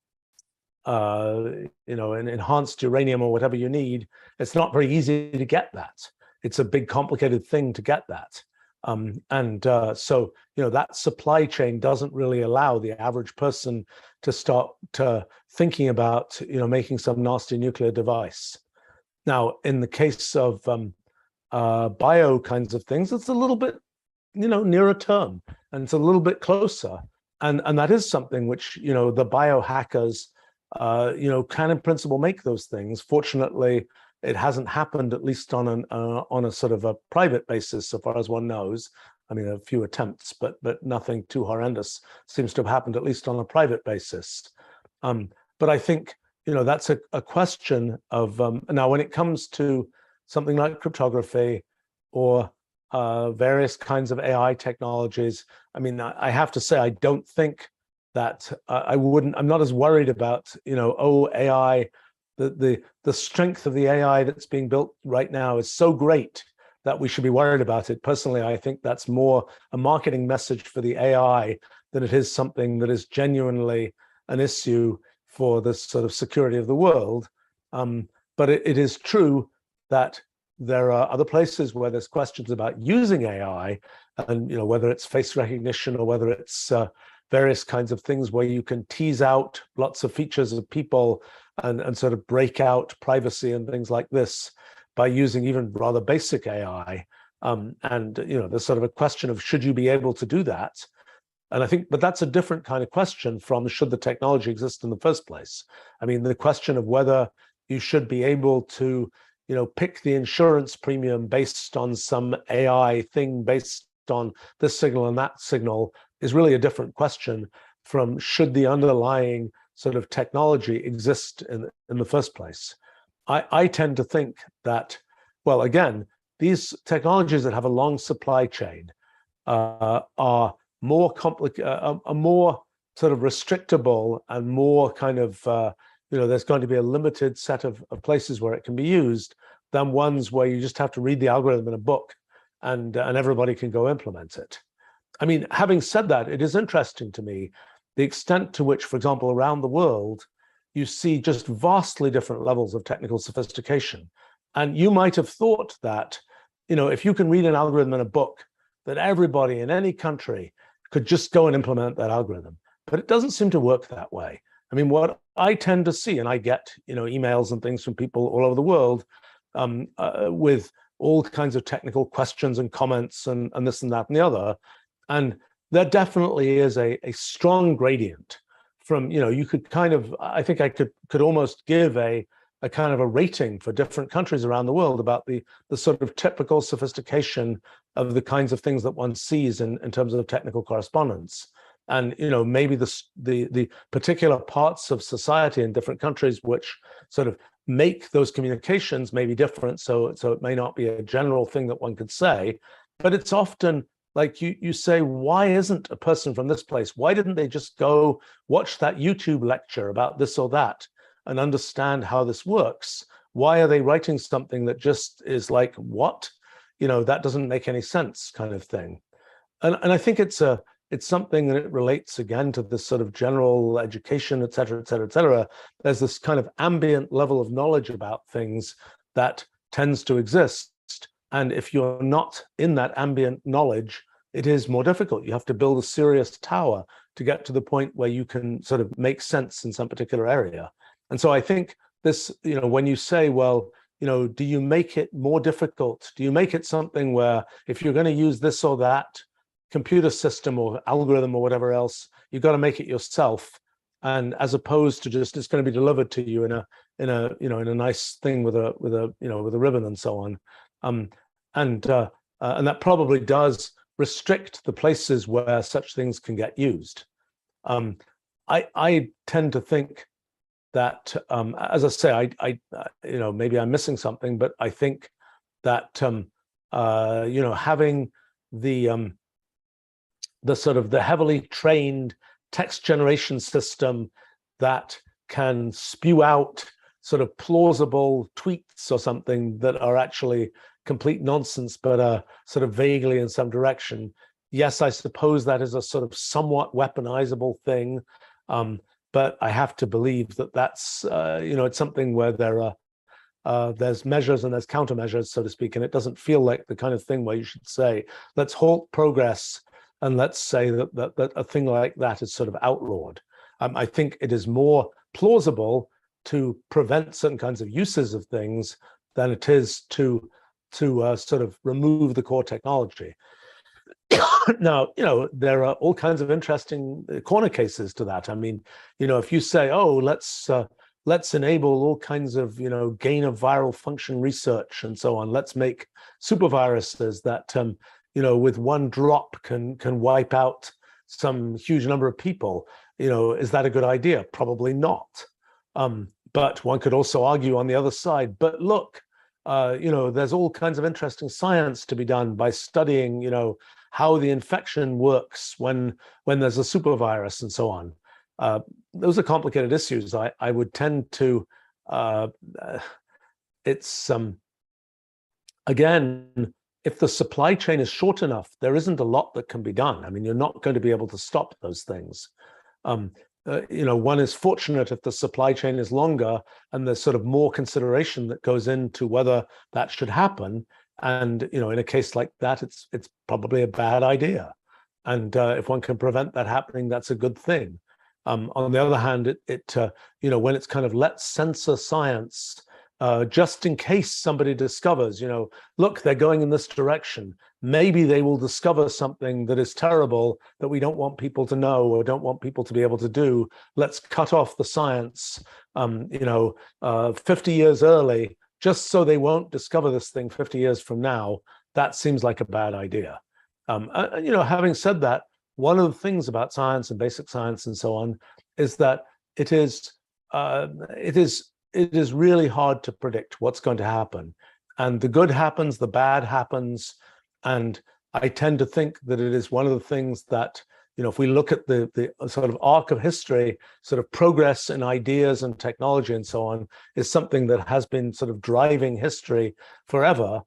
enhanced uranium or whatever you need. It's not very easy to get that. It's a big, complicated thing to get that. So that supply chain doesn't really allow the average person to start thinking about, making some nasty nuclear device. Now, in the case of bio kinds of things, it's a little bit, nearer term, and it's a little bit closer. And that is something which, the biohackers, can in principle make those things. Fortunately, it hasn't happened, at least on a sort of a private basis, so far as one knows. I mean, a few attempts, but nothing too horrendous seems to have happened, at least on a private basis. But I think, that's a question of, now when it comes to something like cryptography or various kinds of AI technologies, I mean, I have to say, I don't think that I'm not as worried about, AI, the strength of the AI that's being built right now is so great that we should be worried about it. Personally, I think that's more a marketing message for the AI than it is something that is genuinely an issue for the sort of security of the world. But it is true that there are other places where there's questions about using AI, and whether it's face recognition or whether it's various kinds of things where you can tease out lots of features of people and sort of break out privacy and things like this by using even rather basic AI. There's sort of a question of should you be able to do that? And I think, but that's a different kind of question from should the technology exist in the first place? I mean, the question of whether you should be able to, pick the insurance premium based on some AI thing based on this signal and that signal is really a different question from should the underlying sort of technology exist in the first place. I tend to think that, well, again, these technologies that have a long supply chain are more complicated, are more sort of restrictable and more kind of, there's going to be a limited set of places where it can be used than ones where you just have to read the algorithm in a book and everybody can go implement it. I mean, having said that, it is interesting to me the extent to which, for example, around the world, you see just vastly different levels of technical sophistication. And you might have thought that, if you can read an algorithm in a book, that everybody in any country could just go and implement that algorithm. But it doesn't seem to work that way. I mean, what I tend to see, and I get, emails and things from people all over the world with all kinds of technical questions and comments and this and that and the other. And there definitely is a strong gradient from, you could kind of, I think I could almost give a kind of a rating for different countries around the world about the sort of typical sophistication of the kinds of things that one sees in terms of technical correspondence. And maybe the particular parts of society in different countries which sort of make those communications may be different. So it may not be a general thing that one could say, but it's often like you say, why isn't a person from this place? Why didn't they just go watch that YouTube lecture about this or that and understand how this works? Why are they writing something that just is like, what? That doesn't make any sense kind of thing. And I think it's something that it relates again to this sort of general education, et cetera, et cetera, et cetera. There's this kind of ambient level of knowledge about things that tends to exist. And if you're not in that ambient knowledge, it is more difficult. You have to build a serious tower to get to the point where you can sort of make sense in some particular area. And so I think this, when you say, well, do you make it more difficult? Do you make it something where if you're going to use this or that, computer system or algorithm or whatever else. You've got to make it yourself, and as opposed to just it's going to be delivered to you in a nice thing with a ribbon and so on. And that probably does restrict the places where such things can get used. I tend to think that, as I say, I maybe I'm missing something, but I think that having the sort of the heavily trained text generation system that can spew out sort of plausible tweets or something that are actually complete nonsense, but are sort of vaguely in some direction. Yes, I suppose that is a sort of somewhat weaponizable thing, but I have to believe that that's it's something where there's measures and there's countermeasures, so to speak, and it doesn't feel like the kind of thing where you should say, let's halt progress and let's say that a thing like that is sort of outlawed. I think it is more plausible to prevent certain kinds of uses of things than it is to sort of remove the core technology. Now, there are all kinds of interesting corner cases to that. I mean, if you say, oh, let's enable all kinds of, gain of viral function research and so on. Let's make superviruses that, with one drop can wipe out some huge number of people. Is that a good idea? Probably not. But one could also argue on the other side, but look, there's all kinds of interesting science to be done by studying, how the infection works when there's a supervirus and so on. Those are complicated issues. I would tend to, again, if the supply chain is short enough, there isn't a lot that can be done. I mean, you're not going to be able to stop those things. One is fortunate if the supply chain is longer and there's sort of more consideration that goes into whether that should happen. And, in a case like that, it's probably a bad idea. And if one can prevent that happening, that's a good thing. On the other hand, when it's kind of let's censor science, just in case somebody discovers, look, they're going in this direction. Maybe they will discover something that is terrible that we don't want people to know or don't want people to be able to do. Let's cut off the science, 50 years early, just so they won't discover this thing 50 years from now. That seems like a bad idea. Having said that, one of the things about science and basic science and so on is that it is really hard to predict what's going to happen. And the good happens, the bad happens. And I tend to think that it is one of the things that, if we look at the sort of arc of history, sort of progress in ideas and technology and so on, is something that has been sort of driving history forever.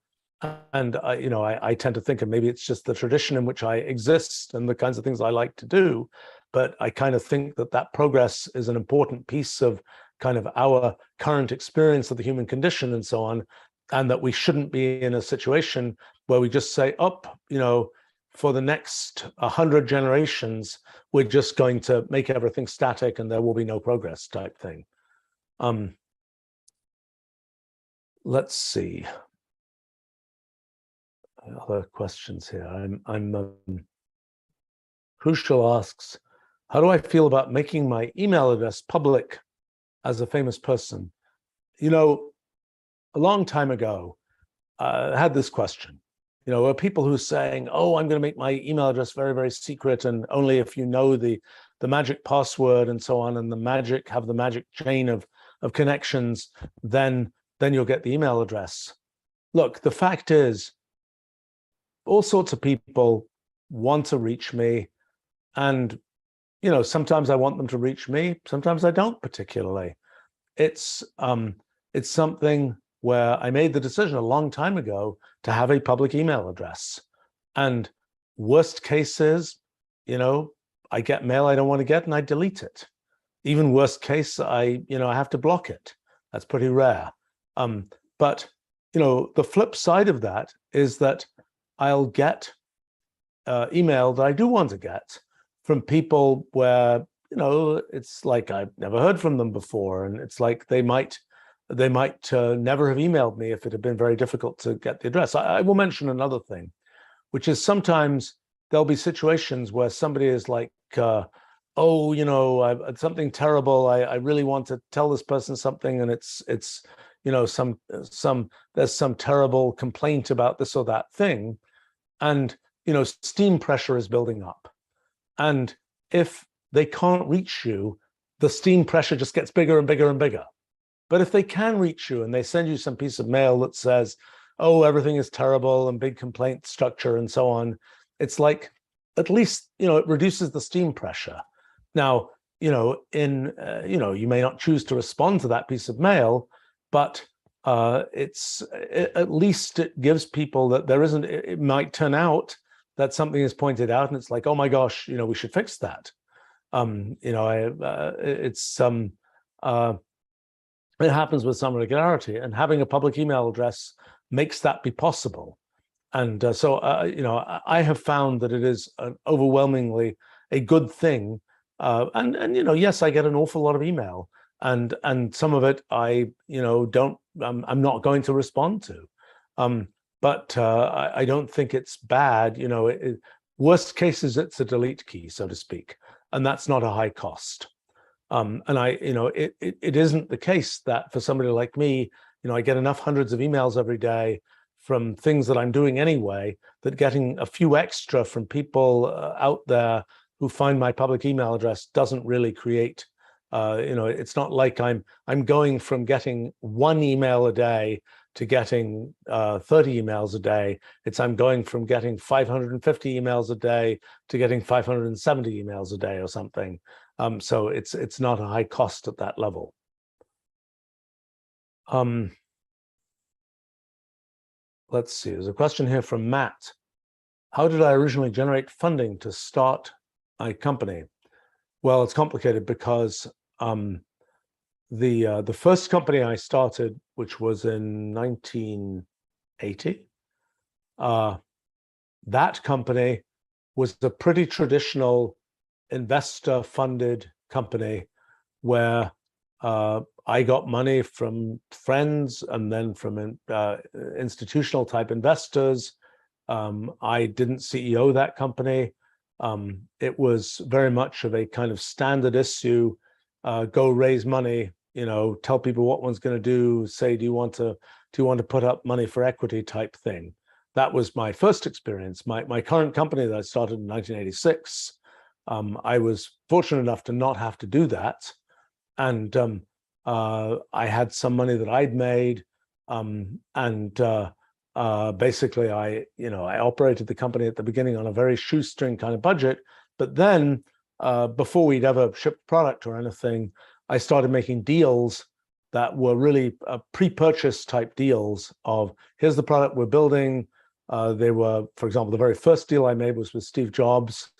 And I tend to think, and maybe it's just the tradition in which I exist and the kinds of things I like to do, but I kind of think that progress is an important piece of kind of our current experience of the human condition and so on, and that we shouldn't be in a situation where we just say, for the next 100 generations, we're just going to make everything static and there will be no progress type thing. Let's see. Other questions here. Crucial asks, how do I feel about making my email address public as a famous person? A long time ago, I had this question. There are people who are saying, oh, I'm going to make my email address very, very secret, and only if you know the magic password and so on, and have the magic chain of connections, then you'll get the email address. Look, the fact is, all sorts of people want to reach me, and sometimes I want them to reach me, sometimes I don't particularly. It's something where I made the decision a long time ago to have a public email address. And worst case is, I get mail I don't want to get and I delete it. Even worst case, I have to block it. That's pretty rare. But the flip side of that is that I'll get email that I do want to get from people where, it's like I've never heard from them before. And it's like they might never have emailed me if it had been very difficult to get the address. I will mention another thing, which is sometimes there'll be situations where somebody is like, oh, I've something terrible. I really want to tell this person something, and it's there's some terrible complaint about this or that thing, and steam pressure is building up, and if they can't reach you, the steam pressure just gets bigger and bigger and bigger. But if they can reach you and they send you some piece of mail that says, oh, everything is terrible and big complaint structure and so on, it's like, at least, it reduces the steam pressure. Now, you may not choose to respond to that piece of mail, but at least it gives people that there isn't, it might turn out that something is pointed out and it's like, oh my gosh, we should fix that. It happens with some regularity, and having a public email address makes that be possible. And so I have found that it is overwhelmingly a good thing. And yes, I get an awful lot of email, and some of it I'm not going to respond to. But I don't think it's bad. Worst case is it's a delete key, so to speak, and that's not a high cost. And it isn't the case that for somebody like me, I get enough hundreds of emails every day from things that I'm doing anyway, that getting a few extra from people out there who find my public email address doesn't really create, it's not like I'm going from getting one email a day to getting 30 emails a day. I'm going from getting 550 emails a day to getting 570 emails a day or something. So it's not a high cost at that level. Let's see, there's a question here from Matt. How did I originally generate funding to start my company? Well, it's complicated because the first company I started, which was in 1980, that company was a pretty traditional investor-funded company where I got money from friends and then from institutional type investors. I didn't CEO that company. It was very much of a kind of standard issue, go raise money, tell people what one's going to do, say, do you want to put up money for equity type thing. That was my first experience. My current company that I started in 1986, I was fortunate enough to not have to do that. And I had some money that I'd made, basically I operated the company at the beginning on a very shoestring kind of budget. But then before we'd ever shipped product or anything, I started making deals that were really pre-purchase type deals of, here's the product we're building. They were, for example, the very first deal I made was with Steve Jobs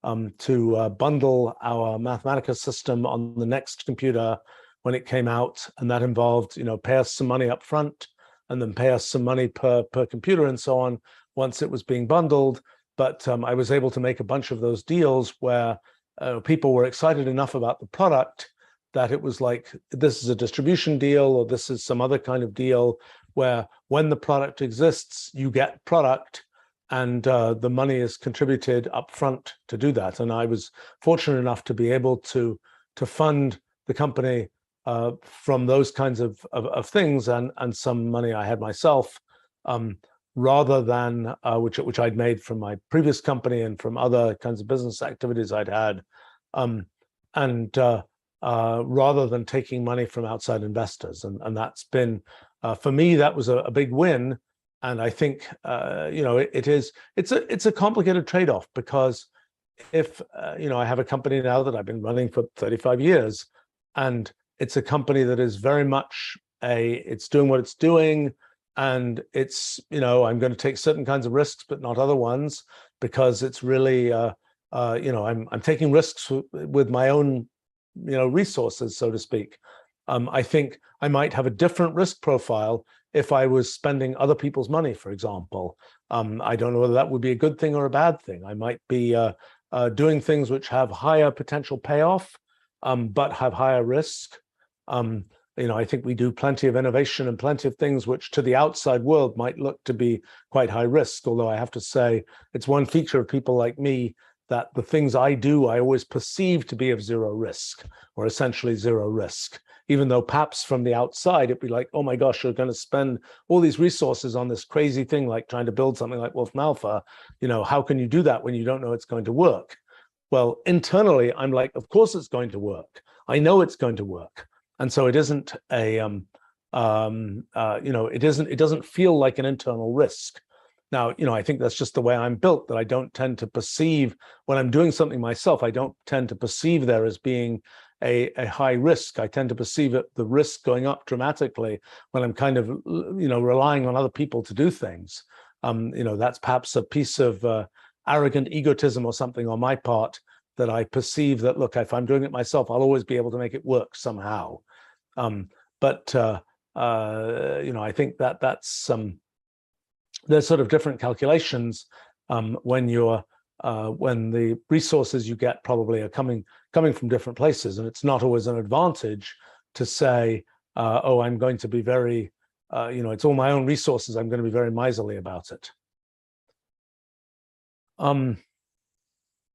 to bundle our Mathematica system on the next computer when it came out, and that involved, pay us some money up front and then pay us some money per computer and so on once it was being bundled. But I was able to make a bunch of those deals where people were excited enough about the product that it was like, this is a distribution deal, or this is some other kind of deal where when the product exists, you get product, and the money is contributed up front to do that. And I was fortunate enough to be able to fund the company from those kinds of things, and some money I had myself, rather than which I'd made from my previous company and from other kinds of business activities I'd had, rather than taking money from outside investors. And that's been, for me, that was a big win. And I think it's a complicated trade-off, because if I have a company now that I've been running for 35 years, and it's a company that is very much it's doing what it's doing, and it's I'm going to take certain kinds of risks but not other ones, because it's really I'm taking risks with my own resources, so to speak. I think I might have a different risk profile if I was spending other people's money, for example. I don't know whether that would be a good thing or a bad thing. I might be doing things which have higher potential payoff, but have higher risk. I think we do plenty of innovation and plenty of things which to the outside world might look to be quite high risk. Although I have to say, it's one feature of people like me that the things I do, I always perceive to be of zero risk, or essentially zero risk, even though perhaps from the outside, it'd be like, oh my gosh, you're going to spend all these resources on this crazy thing, like trying to build something like Wolfram Alpha. How can you do that when you don't know it's going to work? Well, internally, I'm like, of course it's going to work. I know it's going to work. And so it isn't it doesn't feel like an internal risk. Now, I think that's just the way I'm built, that I don't tend to perceive when I'm doing something myself, I don't tend to perceive there as being a high risk. I tend to perceive the risk going up dramatically when I'm kind of, relying on other people to do things. That's perhaps a piece of arrogant egotism or something on my part, that I perceive that, look, if I'm doing it myself, I'll always be able to make it work somehow. I think that's there's sort of different calculations when the resources you get probably are coming from different places, and it's not always an advantage to say, oh, I'm going to be very, it's all my own resources, I'm going to be very miserly about it.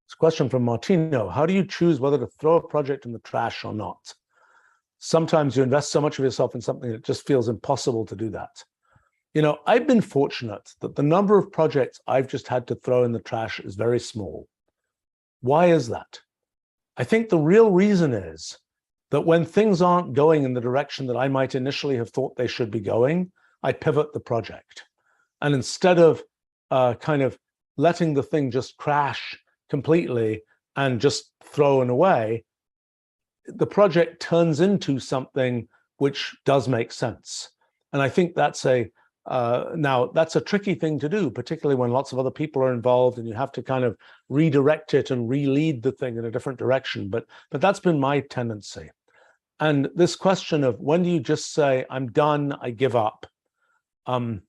This question from Martino: how do you choose whether to throw a project in the trash or not? Sometimes you invest so much of yourself in something that it just feels impossible to do that. I've been fortunate that the number of projects I've just had to throw in the trash is very small. Why is that? I think the real reason is that when things aren't going in the direction that I might initially have thought they should be going, I pivot the project. And instead of kind of letting the thing just crash completely and just thrown away, the project turns into something which does make sense. And I think that's now that's a tricky thing to do, particularly when lots of other people are involved and you have to kind of redirect it and re-lead the thing in a different direction. But that's been my tendency. And this question of when do you just say, I'm done, I give up? I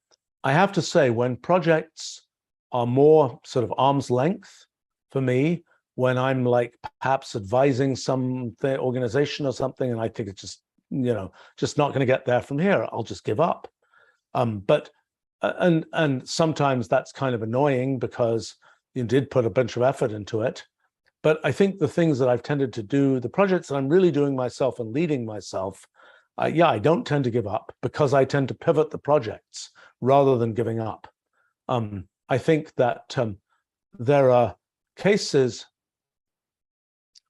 have to say, when projects are more sort of arm's length for me, when I'm like perhaps advising some organization or something, and I think it's just, just not going to get there from here, I'll just give up. And sometimes that's kind of annoying because you did put a bunch of effort into it. But I think the things that I've tended to do, the projects that I'm really doing myself and leading myself, I don't tend to give up because I tend to pivot the projects rather than giving up. I think that there are cases,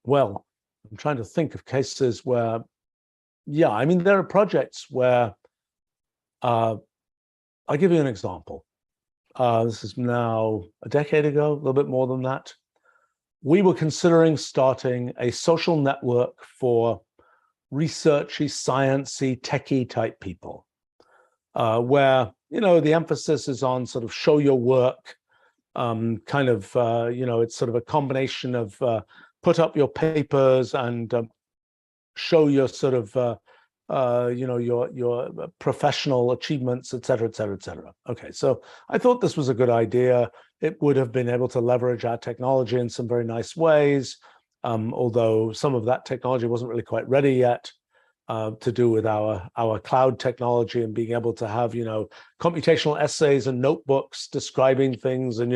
well, I'm trying to think of cases where, there are projects where, I'll give you an example. This is now a decade ago, a little bit more than that. We were considering starting a social network for researchy, sciencey, techie type people, where, the emphasis is on sort of show your work, it's sort of a combination of put up your papers and show your sort of, your professional achievements, et cetera, et cetera, et cetera. Okay, so I thought this was a good idea. It would have been able to leverage our technology in some very nice ways, although some of that technology wasn't really quite ready yet, to do with our cloud technology and being able to have, computational essays and notebooks describing things and,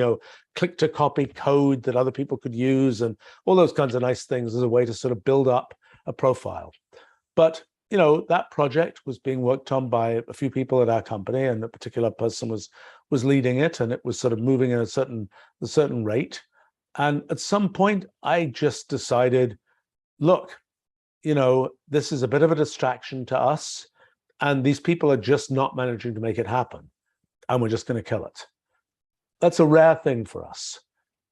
click to copy code that other people could use and all those kinds of nice things as a way to sort of build up a profile. But that project was being worked on by a few people at our company, and a particular person was leading it, and it was sort of moving at a certain rate. And at some point, I just decided, look, this is a bit of a distraction to us, and these people are just not managing to make it happen, and we're just going to kill it. That's a rare thing for us.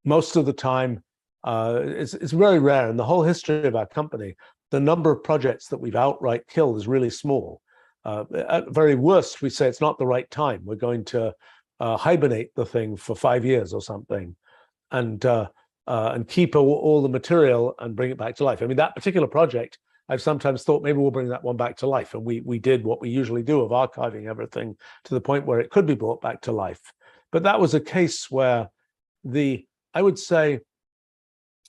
Most of the time, it's very rare. In the whole history of our company, the number of projects that we've outright killed is really small. At very worst, we say it's not the right time. We're going to hibernate the thing for 5 years or something, and keep all the material and bring it back to life. I mean, that particular project, I've sometimes thought maybe we'll bring that one back to life. And we did what we usually do of archiving everything to the point where it could be brought back to life. But that was a case where I would say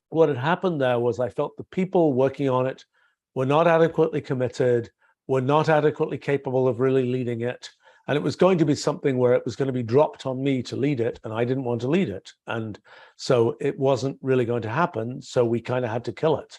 what had happened there was I felt the people working on it were not adequately committed, were not adequately capable of really leading it. And it was going to be something where it was going to be dropped on me to lead it, and I didn't want to lead it. And so it wasn't really going to happen. So we kind of had to kill it.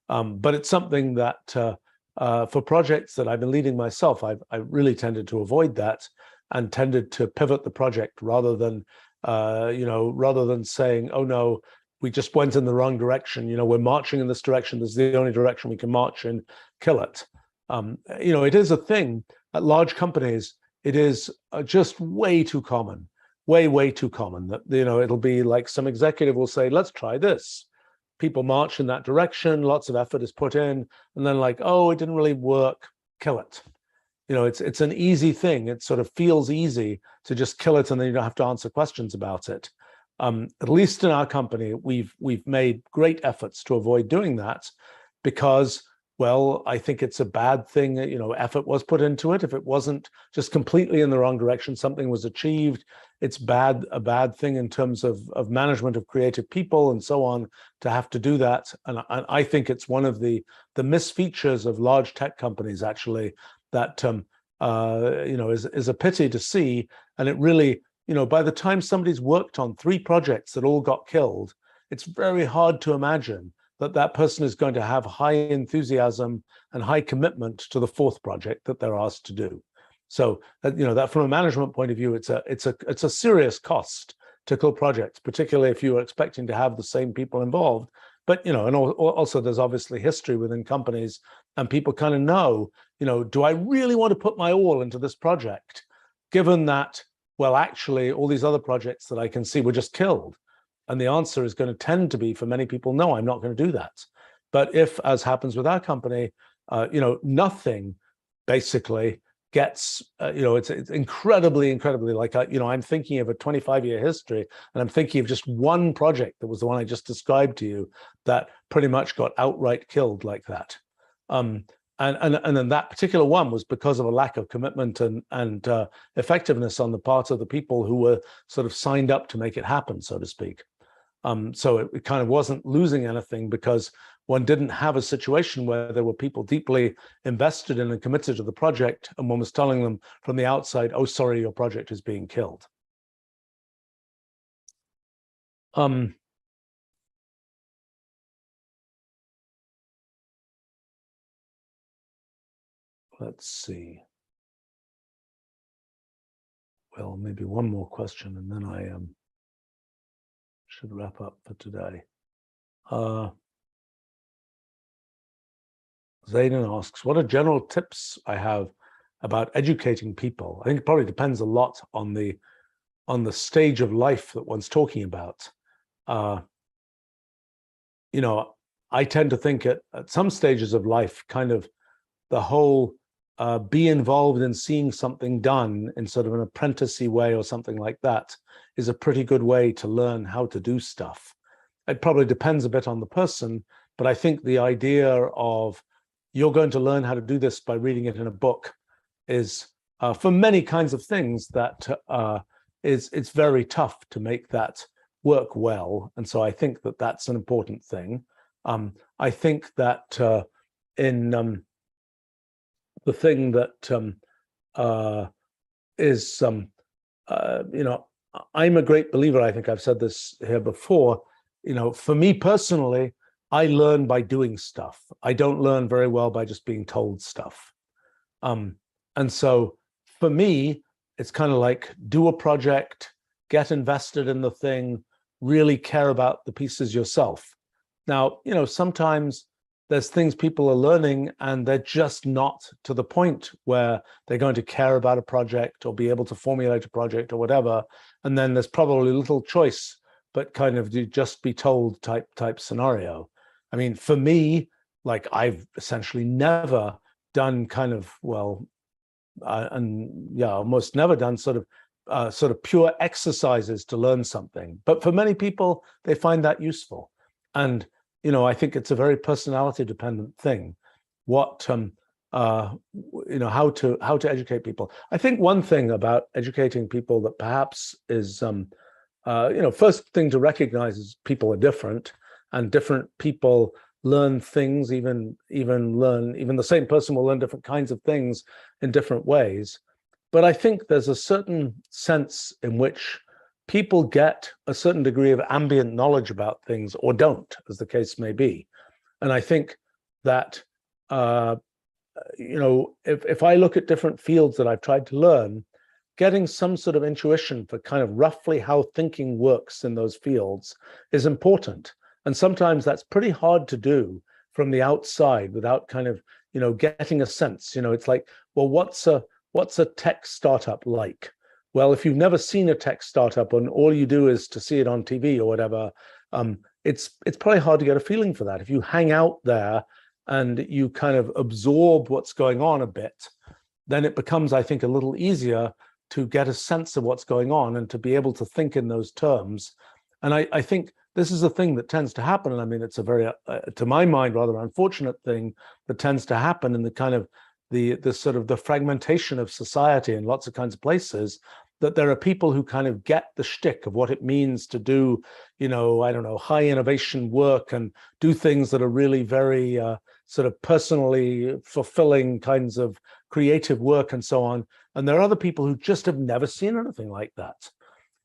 But it's something that for projects that I've been leading myself, I really tended to avoid that and tended to pivot the project rather than, rather than saying, oh no, we just went in the wrong direction. We're marching in this direction. This is the only direction we can march in. Kill it. It is a thing at large companies. It is just way too common, way too common that, it'll be like some executive will say, let's try this. People march in that direction, lots of effort is put in, and then like, oh, it didn't really work, kill it. It's an easy thing. It sort of feels easy to just kill it and then you don't have to answer questions about it. At least in our company, we've made great efforts to avoid doing that because, well, I think it's a bad thing. Effort was put into it. If it wasn't just completely in the wrong direction, something was achieved, it's a bad thing in terms of management of creative people and so on to have to do that. And I think it's one of the misfeatures of large tech companies, actually, that is a pity to see. And it really, by the time somebody's worked on 3 projects that all got killed, it's very hard to imagine that person is going to have high enthusiasm and high commitment to the 4th project that they're asked to do. So that from a management point of view, it's a serious cost to kill projects, particularly if you are expecting to have the same people involved. But and also there's obviously history within companies, and people kind of know, do I really want to put my all into this project, given that, well, actually all these other projects that I can see were just killed? And the answer is going to tend to be, for many people, no, I'm not going to do that. But if, as happens with our company, nothing basically gets, it's incredibly like, I'm thinking of a 25-year history, and I'm thinking of just one project that was the one I just described to you that pretty much got outright killed like that. And then that particular one was because of a lack of commitment and effectiveness on the part of the people who were sort of signed up to make it happen, so to speak. So it kind of wasn't losing anything because one didn't have a situation where there were people deeply invested in and committed to the project, and one was telling them from the outside, oh, sorry, your project is being killed. Let's see. Well, maybe one more question, and then I should wrap up for today. Zayden asks, what are general tips I have about educating people? I think it probably depends a lot on the stage of life that one's talking about. I tend to think at some stages of life, kind of the whole be involved in seeing something done in sort of an apprenticey way or something like that is a pretty good way to learn how to do stuff. It probably depends a bit on the person, but I think the idea of you're going to learn how to do this by reading it in a book is, for many kinds of things, that it's very tough to make that work well. And so I think that that's an important thing. I think that in the thing that is, I'm a great believer, I think I've said this here before, for me personally, I learn by doing stuff. I don't learn very well by just being told stuff. And so for me, it's kind of like do a project, get invested in the thing, really care about the pieces yourself. Now, sometimes there's things people are learning and they're just not to the point where they're going to care about a project or be able to formulate a project or whatever. And then there's probably little choice, but kind of do just be told type scenario. I mean, for me, like I've essentially never done kind of, almost never done sort of pure exercises to learn something. But for many people, they find that useful. And I think it's a very personality dependent thing. What how to educate people. I think one thing about educating people that perhaps is first thing to recognize is people are different, and different people learn things, even the same person will learn different kinds of things in different ways. But I think there's a certain sense in which people get a certain degree of ambient knowledge about things, or don't, as the case may be. And I think that if I look at different fields that I've tried to learn, getting some sort of intuition for kind of roughly how thinking works in those fields is important. And sometimes that's pretty hard to do from the outside without kind of, getting a sense. It's like, well, what's a tech startup like? Well, if you've never seen a tech startup and all you do is to see it on TV or whatever, it's probably hard to get a feeling for that. If you hang out there and you kind of absorb what's going on a bit, then it becomes, I think, a little easier to get a sense of what's going on and to be able to think in those terms. And I think this is a thing that tends to happen. And I mean, it's a very, to my mind, rather unfortunate thing that tends to happen in the kind of the sort of the fragmentation of society in lots of kinds of places, that there are people who kind of get the shtick of what it means to do, I don't know, high innovation work and do things that are really very sort of personally fulfilling kinds of creative work and so on. And there are other people who just have never seen anything like that.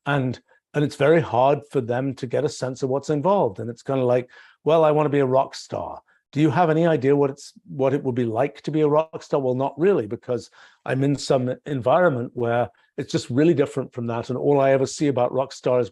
And it's very hard for them to get a sense of what's involved. And it's kind of like, well, I want to be a rock star. Do you have any idea what it would be like to be a rock star? Well, not really, because I'm in some environment where it's just really different from that. And all I ever see about rock stars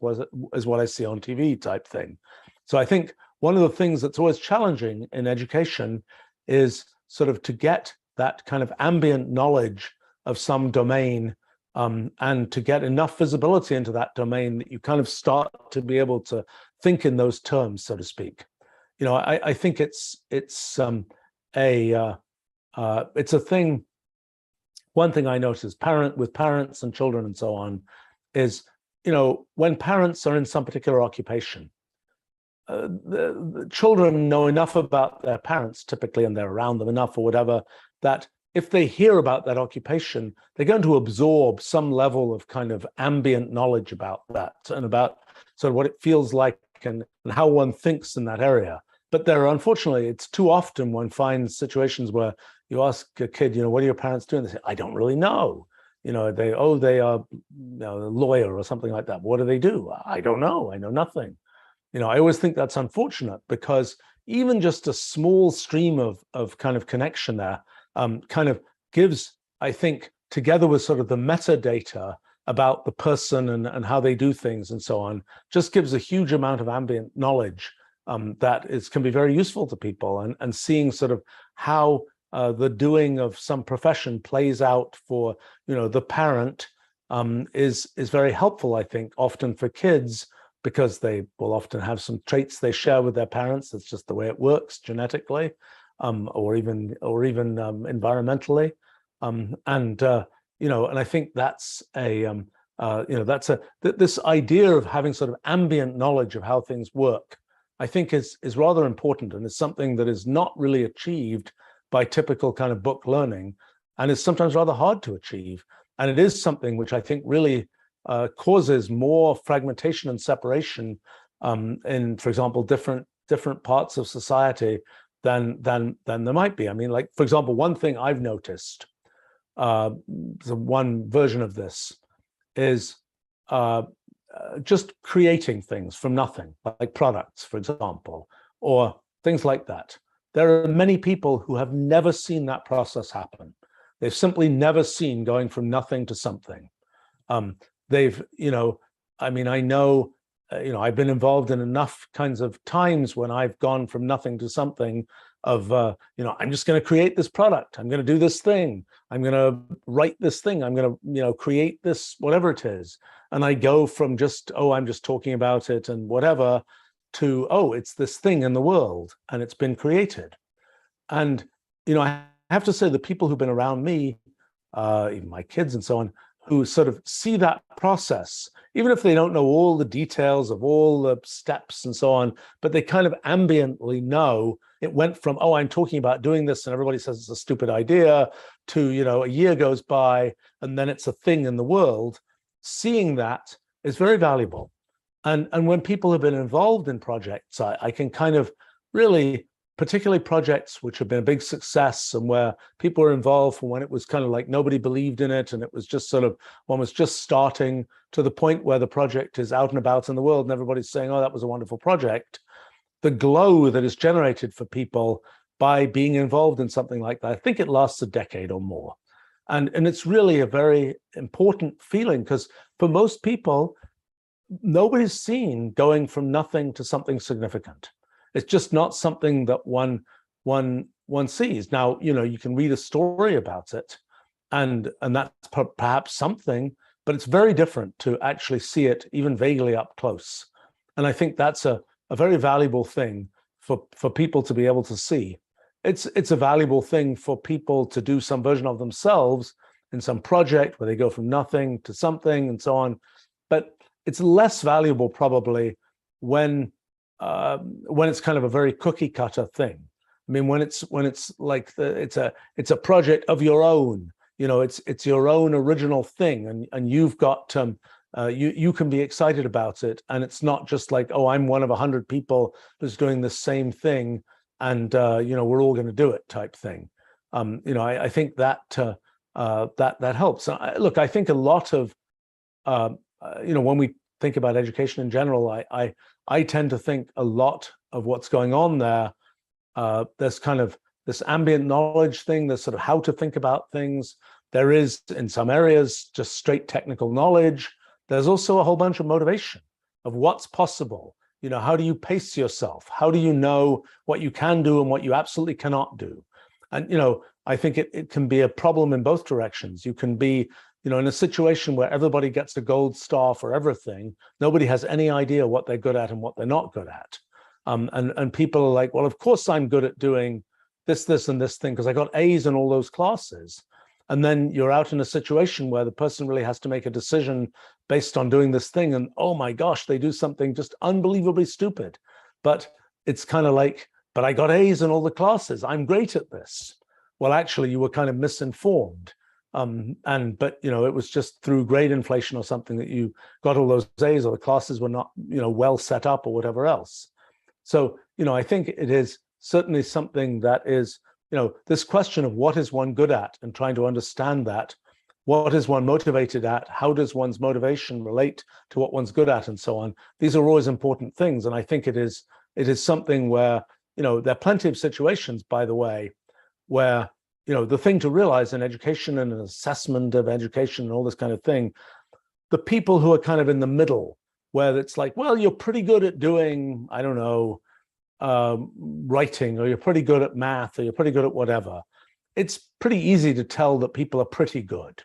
is what I see on TV type thing. So I think one of the things that's always challenging in education is sort of to get that kind of ambient knowledge of some domain, and to get enough visibility into that domain that you kind of start to be able to think in those terms, so to speak. I think it's a thing. One thing I notice with parents and children and so on is, when parents are in some particular occupation, the children know enough about their parents typically, and they're around them enough or whatever, that if they hear about that occupation, they're going to absorb some level of kind of ambient knowledge about that and about sort of what it feels like and how one thinks in that area. But unfortunately, it's too often one finds situations where you ask a kid, what are your parents doing? They say, I don't really know. They are a lawyer or something like that. What do they do? I don't know. I know nothing. I always think that's unfortunate, because even just a small stream of kind of connection there kind of gives, I think, together with sort of the metadata about the person and how they do things and so on, just gives a huge amount of ambient knowledge that can be very useful to people, and seeing sort of how the doing of some profession plays out for the parent is very helpful, I think, often for kids, because they will often have some traits they share with their parents. It's just the way it works genetically, or even environmentally, and I think that's this idea of having sort of ambient knowledge of how things work, I think is rather important, and is something that is not really achieved by typical kind of book learning, and is sometimes rather hard to achieve. And it is something which I think really causes more fragmentation and separation in, for example, different parts of society than there might be. I mean, like, for example, one thing I've noticed, one version of this is just creating things from nothing, like products, for example, or things like that. There are many people who have never seen that process happen. They've simply never seen going from nothing to something. I know, I've been involved in enough kinds of times when I've gone from nothing to something of, I'm just going to create this product. I'm going to do this thing. I'm going to write this thing. I'm going to, create this, whatever it is. And I go from just, I'm just talking about it and whatever, to, it's this thing in the world and it's been created. And, I have to say the people who've been around me, even my kids and so on, who sort of see that process, even if they don't know all the details of all the steps and so on, but they kind of ambiently know it went from, I'm talking about doing this and everybody says it's a stupid idea, to, a year goes by and then it's a thing in the world. Seeing that is very valuable. And when people have been involved in projects, I can kind of really particularly projects which have been a big success and where people were involved from when it was kind of like nobody believed in it and it was just sort of, one was just starting, to the point where the project is out and about in the world and everybody's saying, oh, that was a wonderful project. The glow that is generated for people by being involved in something like that, I think it lasts a decade or more. And it's really a very important feeling, because for most people, nobody's seen going from nothing to something significant. It's just not something that one sees. Now, you can read a story about it, and that's perhaps something, but it's very different to actually see it even vaguely up close. And I think that's a very valuable thing for people to be able to see. It's a valuable thing for people to do some version of themselves in some project where they go from nothing to something and so on. But it's less valuable probably when it's kind of a very cookie cutter thing. I mean, when it's like it's a project of your own, it's your own original thing, and you've got you can be excited about it, and it's not just like, oh, I'm one of 100 people who's doing the same thing, and we're all going to do it type thing. I think that that helps. Look, I think a lot of when we think about education in general, I tend to think a lot of what's going on there. There's kind of this ambient knowledge thing. There's sort of how to think about things. There is, in some areas, just straight technical knowledge. There's also a whole bunch of motivation of what's possible. How do you pace yourself? How do you know what you can do and what you absolutely cannot do? And, I think it can be a problem in both directions. You can be, in a situation where everybody gets a gold star for everything. Nobody has any idea what they're good at and what they're not good at. And people are like, well, of course I'm good at doing this, and this thing because I got A's in all those classes. And then you're out in a situation where the person really has to make a decision based on doing this thing. And oh my gosh, they do something just unbelievably stupid. But it's kind of like, but I got A's in all the classes. I'm great at this. Well, actually, you were kind of misinformed. But it was just through grade inflation or something that you got all those A's, or the classes were not, well set up or whatever else. So, I think it is certainly something that is, this question of what is one good at and trying to understand that, what is one motivated at, how does one's motivation relate to what one's good at, and so on. These are always important things. And I think it is something where, there are plenty of situations, by the way, where, the thing to realize in education and an assessment of education and all this kind of thing, the people who are kind of in the middle, where it's like, well, you're pretty good at doing, I don't know, writing, or you're pretty good at math, or you're pretty good at whatever. It's pretty easy to tell that people are pretty good.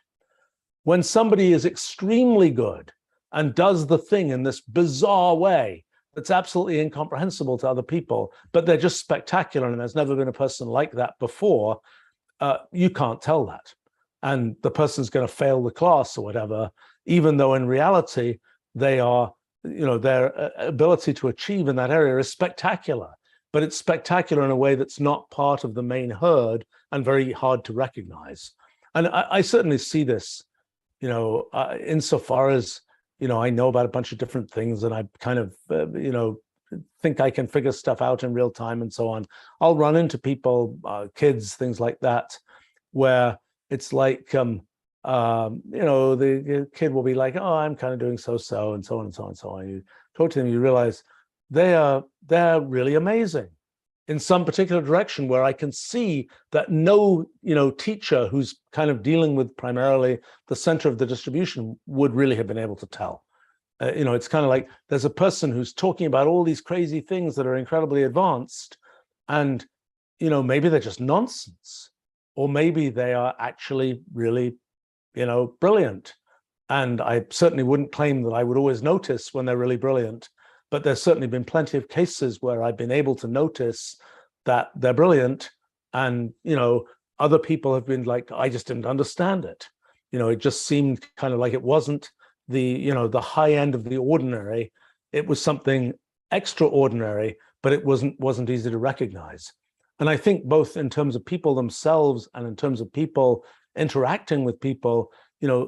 When somebody is extremely good and does the thing in this bizarre way that's absolutely incomprehensible to other people, but they're just spectacular and there's never been a person like that before, you can't tell that. And the person's going to fail the class or whatever, even though in reality, they are, their ability to achieve in that area is spectacular, but it's spectacular in a way that's not part of the main herd and very hard to recognize. And I certainly see this, insofar as, I know about a bunch of different things and I kind of, think I can figure stuff out in real time and so on. I'll run into people, kids, things like that, where it's like, the kid will be like, oh, I'm kind of doing so-so and so on and so on and so on. You talk to them, you realize they're really amazing in some particular direction where I can see that no, teacher who's kind of dealing with primarily the center of the distribution would really have been able to tell. It's kind of like there's a person who's talking about all these crazy things that are incredibly advanced, and, maybe they're just nonsense, or maybe they are actually really brilliant. And I certainly wouldn't claim that I would always notice when they're really brilliant, but there's certainly been plenty of cases where I've been able to notice that they're brilliant. And, other people have been like, I just didn't understand it. It just seemed kind of like it wasn't the high end of the ordinary. It was something extraordinary, but it wasn't easy to recognize. And I think both in terms of people themselves and in terms of people interacting with people,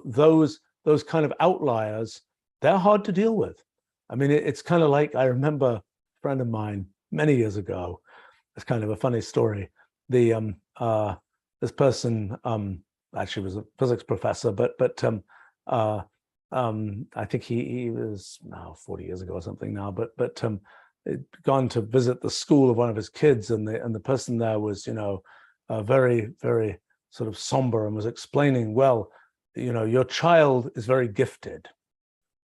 those kind of outliers, they're hard to deal with. I mean, it's kind of like, I remember a friend of mine many years ago it's kind of a funny story. This person actually was a physics professor, but I think he was now 40 years ago or something now, but gone to visit the school of one of his kids, and the person there was, very, very sort of somber, and was explaining, well, your child is very gifted.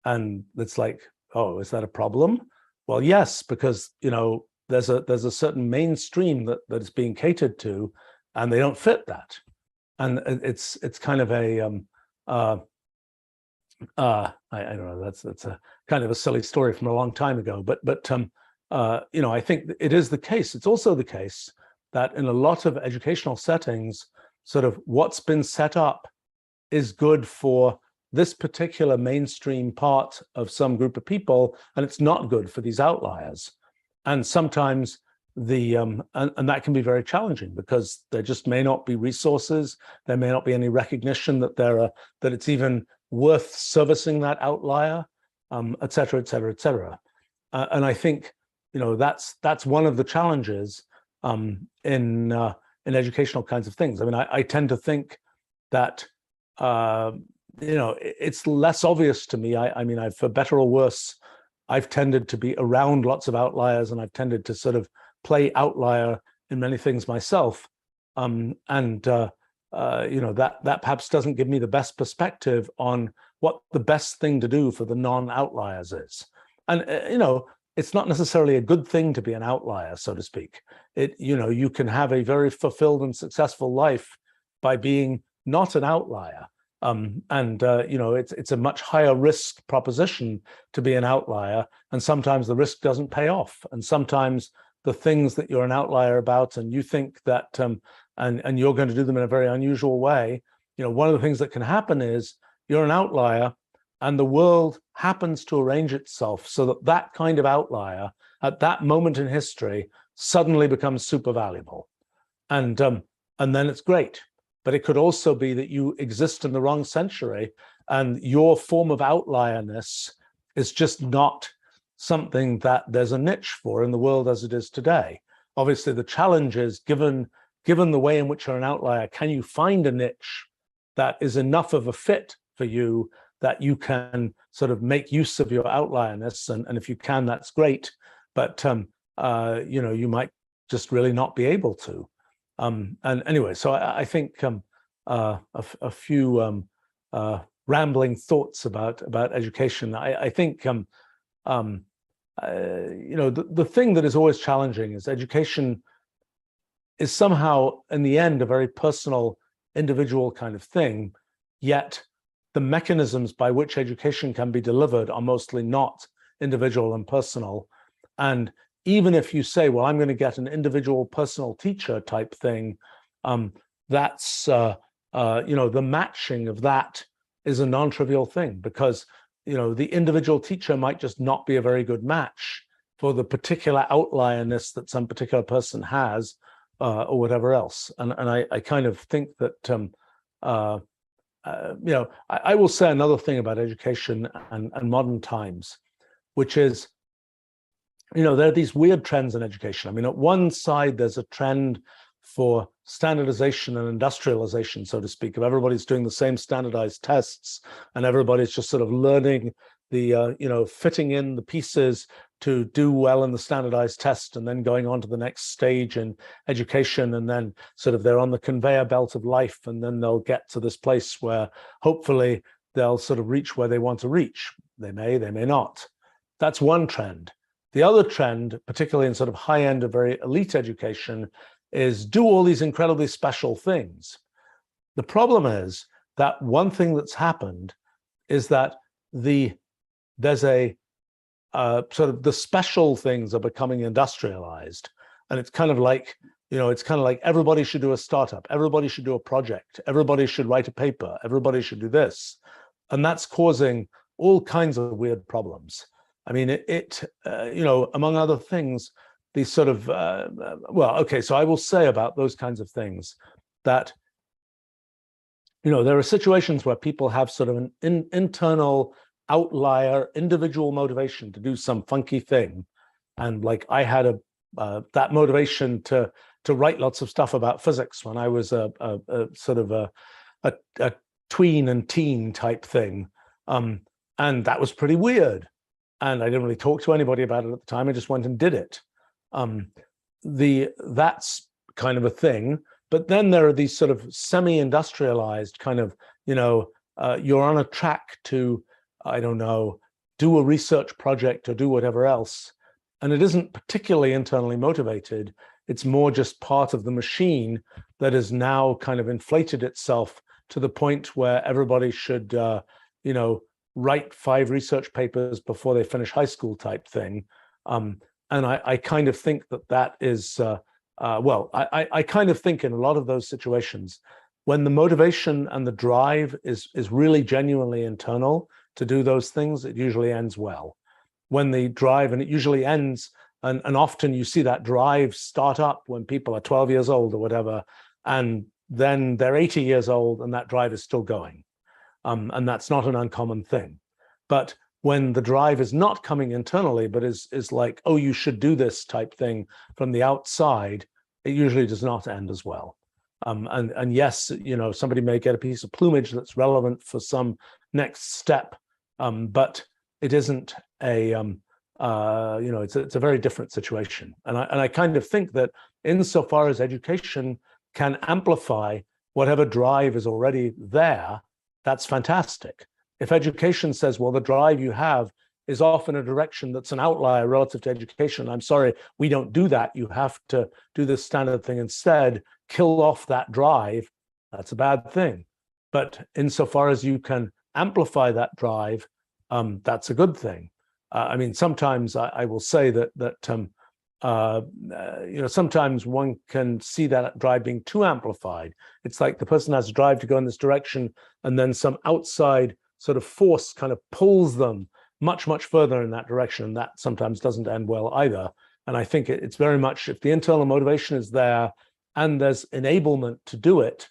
And it's like, oh, is that a problem? Well, yes, because there's a certain mainstream that is being catered to, and they don't fit that. And it's kind of a I don't know, that's a kind of a silly story from a long time ago, but I think it is the case. It's also the case that in a lot of educational settings, sort of what's been set up is good for this particular mainstream part of some group of people, and it's not good for these outliers. And sometimes and that can be very challenging, because there just may not be resources, there may not be any recognition that that it's even worth servicing that outlier, et cetera, et cetera, et cetera. And I think that's one of the challenges in educational kinds of things. I mean, I tend to think that it's less obvious to me. I mean, for better or worse, I've tended to be around lots of outliers, and I've tended to sort of play outlier in many things myself. That perhaps doesn't give me the best perspective on what the best thing to do for the non-outliers is. And it's not necessarily a good thing to be an outlier, so to speak. You can have a very fulfilled and successful life by being not an outlier. It's a much higher risk proposition to be an outlier, and sometimes the risk doesn't pay off, and sometimes the things that you're an outlier about, and you think that and you're going to do them in a very unusual way, one of the things that can happen is you're an outlier, and the world happens to arrange itself so that that kind of outlier at that moment in history suddenly becomes super valuable, and then it's great. But it could also be that you exist in the wrong century, and your form of outlierness is just not something that there's a niche for in the world as it is today. Obviously, the challenge is, given the way in which you're an outlier, can you find a niche that is enough of a fit for you that you can sort of make use of your outlierness? And if you can, that's great. But you might just really not be able to. And anyway, so I think a few rambling thoughts about education. I think the thing that is always challenging is education is somehow, in the end, a very personal, individual kind of thing, yet the mechanisms by which education can be delivered are mostly not individual and personal. And even if you say, well, I'm going to get an individual personal teacher type thing, that's, the matching of that is a non-trivial thing, because, the individual teacher might just not be a very good match for the particular outlierness that some particular person has, or whatever else. And I kind of think that, I will say another thing about education and modern times, which is, there are these weird trends in education. I mean, at one side, there's a trend for standardization and industrialization, so to speak, of everybody's doing the same standardized tests, and everybody's just sort of learning the, fitting in the pieces to do well in the standardized test, and then going on to the next stage in education, and then sort of they're on the conveyor belt of life, and then they'll get to this place where hopefully they'll sort of reach where they want to reach. They may not. That's one trend. The other trend, particularly in sort of high-end or very elite education, is do all these incredibly special things. The problem is that one thing that's happened is that there's a sort of the special things are becoming industrialized, and it's kind of like everybody should do a startup, everybody should do a project, everybody should write a paper, everybody should do this, and that's causing all kinds of weird problems. I mean, among other things, these sort of, so I will say about those kinds of things that, there are situations where people have sort of an internal outlier, individual motivation to do some funky thing. And like I had that motivation to write lots of stuff about physics when I was a sort of a tween and teen type thing, and that was pretty weird. And I didn't really talk to anybody about it at the time. I just went and did it. That's kind of a thing. But then there are these sort of semi-industrialized kind of, you're on a track to, I don't know, do a research project or do whatever else. And it isn't particularly internally motivated. It's more just part of the machine that has now kind of inflated itself to the point where everybody should, write 5 research papers before they finish high school type thing. And I kind of think that is, I kind of think in a lot of those situations, when the motivation and the drive is really genuinely internal to do those things, it usually ends well. When the drive, and it usually ends, and often you see that drive start up when people are 12 years old or whatever, and then they're 80 years old and that drive is still going. And that's not an uncommon thing. But when the drive is not coming internally, but is like, oh, you should do this type thing from the outside, it usually does not end as well. And yes, somebody may get a piece of plumage that's relevant for some next step, but it isn't a, it's a very different situation. And I kind of think that insofar as education can amplify whatever drive is already there, that's fantastic. If education says, well, the drive you have is off in a direction that's an outlier relative to education, I'm sorry, we don't do that. You have to do this standard thing instead, kill off that drive, that's a bad thing. But insofar as you can amplify that drive, that's a good thing. I mean, sometimes I will say that sometimes one can see that drive being too amplified. It's like the person has a drive to go in this direction, and then some outside sort of force kind of pulls them much, much further in that direction. And that sometimes doesn't end well either. And I think it's very much, if the internal motivation is there and there's enablement to do it,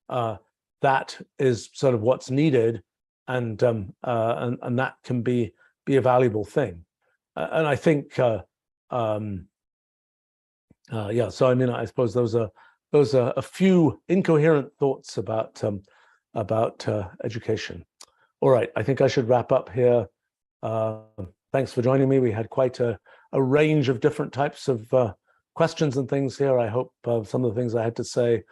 that is sort of what's needed. And that can be a valuable thing. And I think, so I mean, I suppose those are a few incoherent thoughts about education. All right, I think I should wrap up here. Thanks for joining me. We had quite a range of different types of questions and things here. I hope some of the things I had to say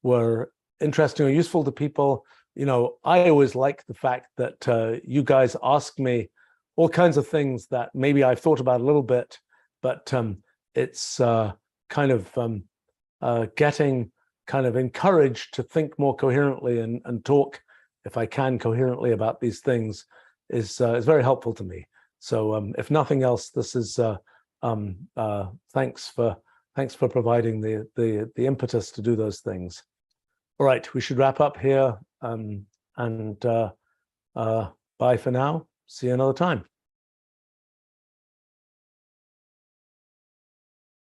were interesting or useful to people. I always like the fact that you guys ask me all kinds of things that maybe I've thought about a little bit, but it's kind of getting kind of encouraged to think more coherently and talk, if I can, coherently about these things is very helpful to me. So if nothing else, this is thanks for providing the impetus to do those things. All right, we should wrap up here, and bye for now. See you another time.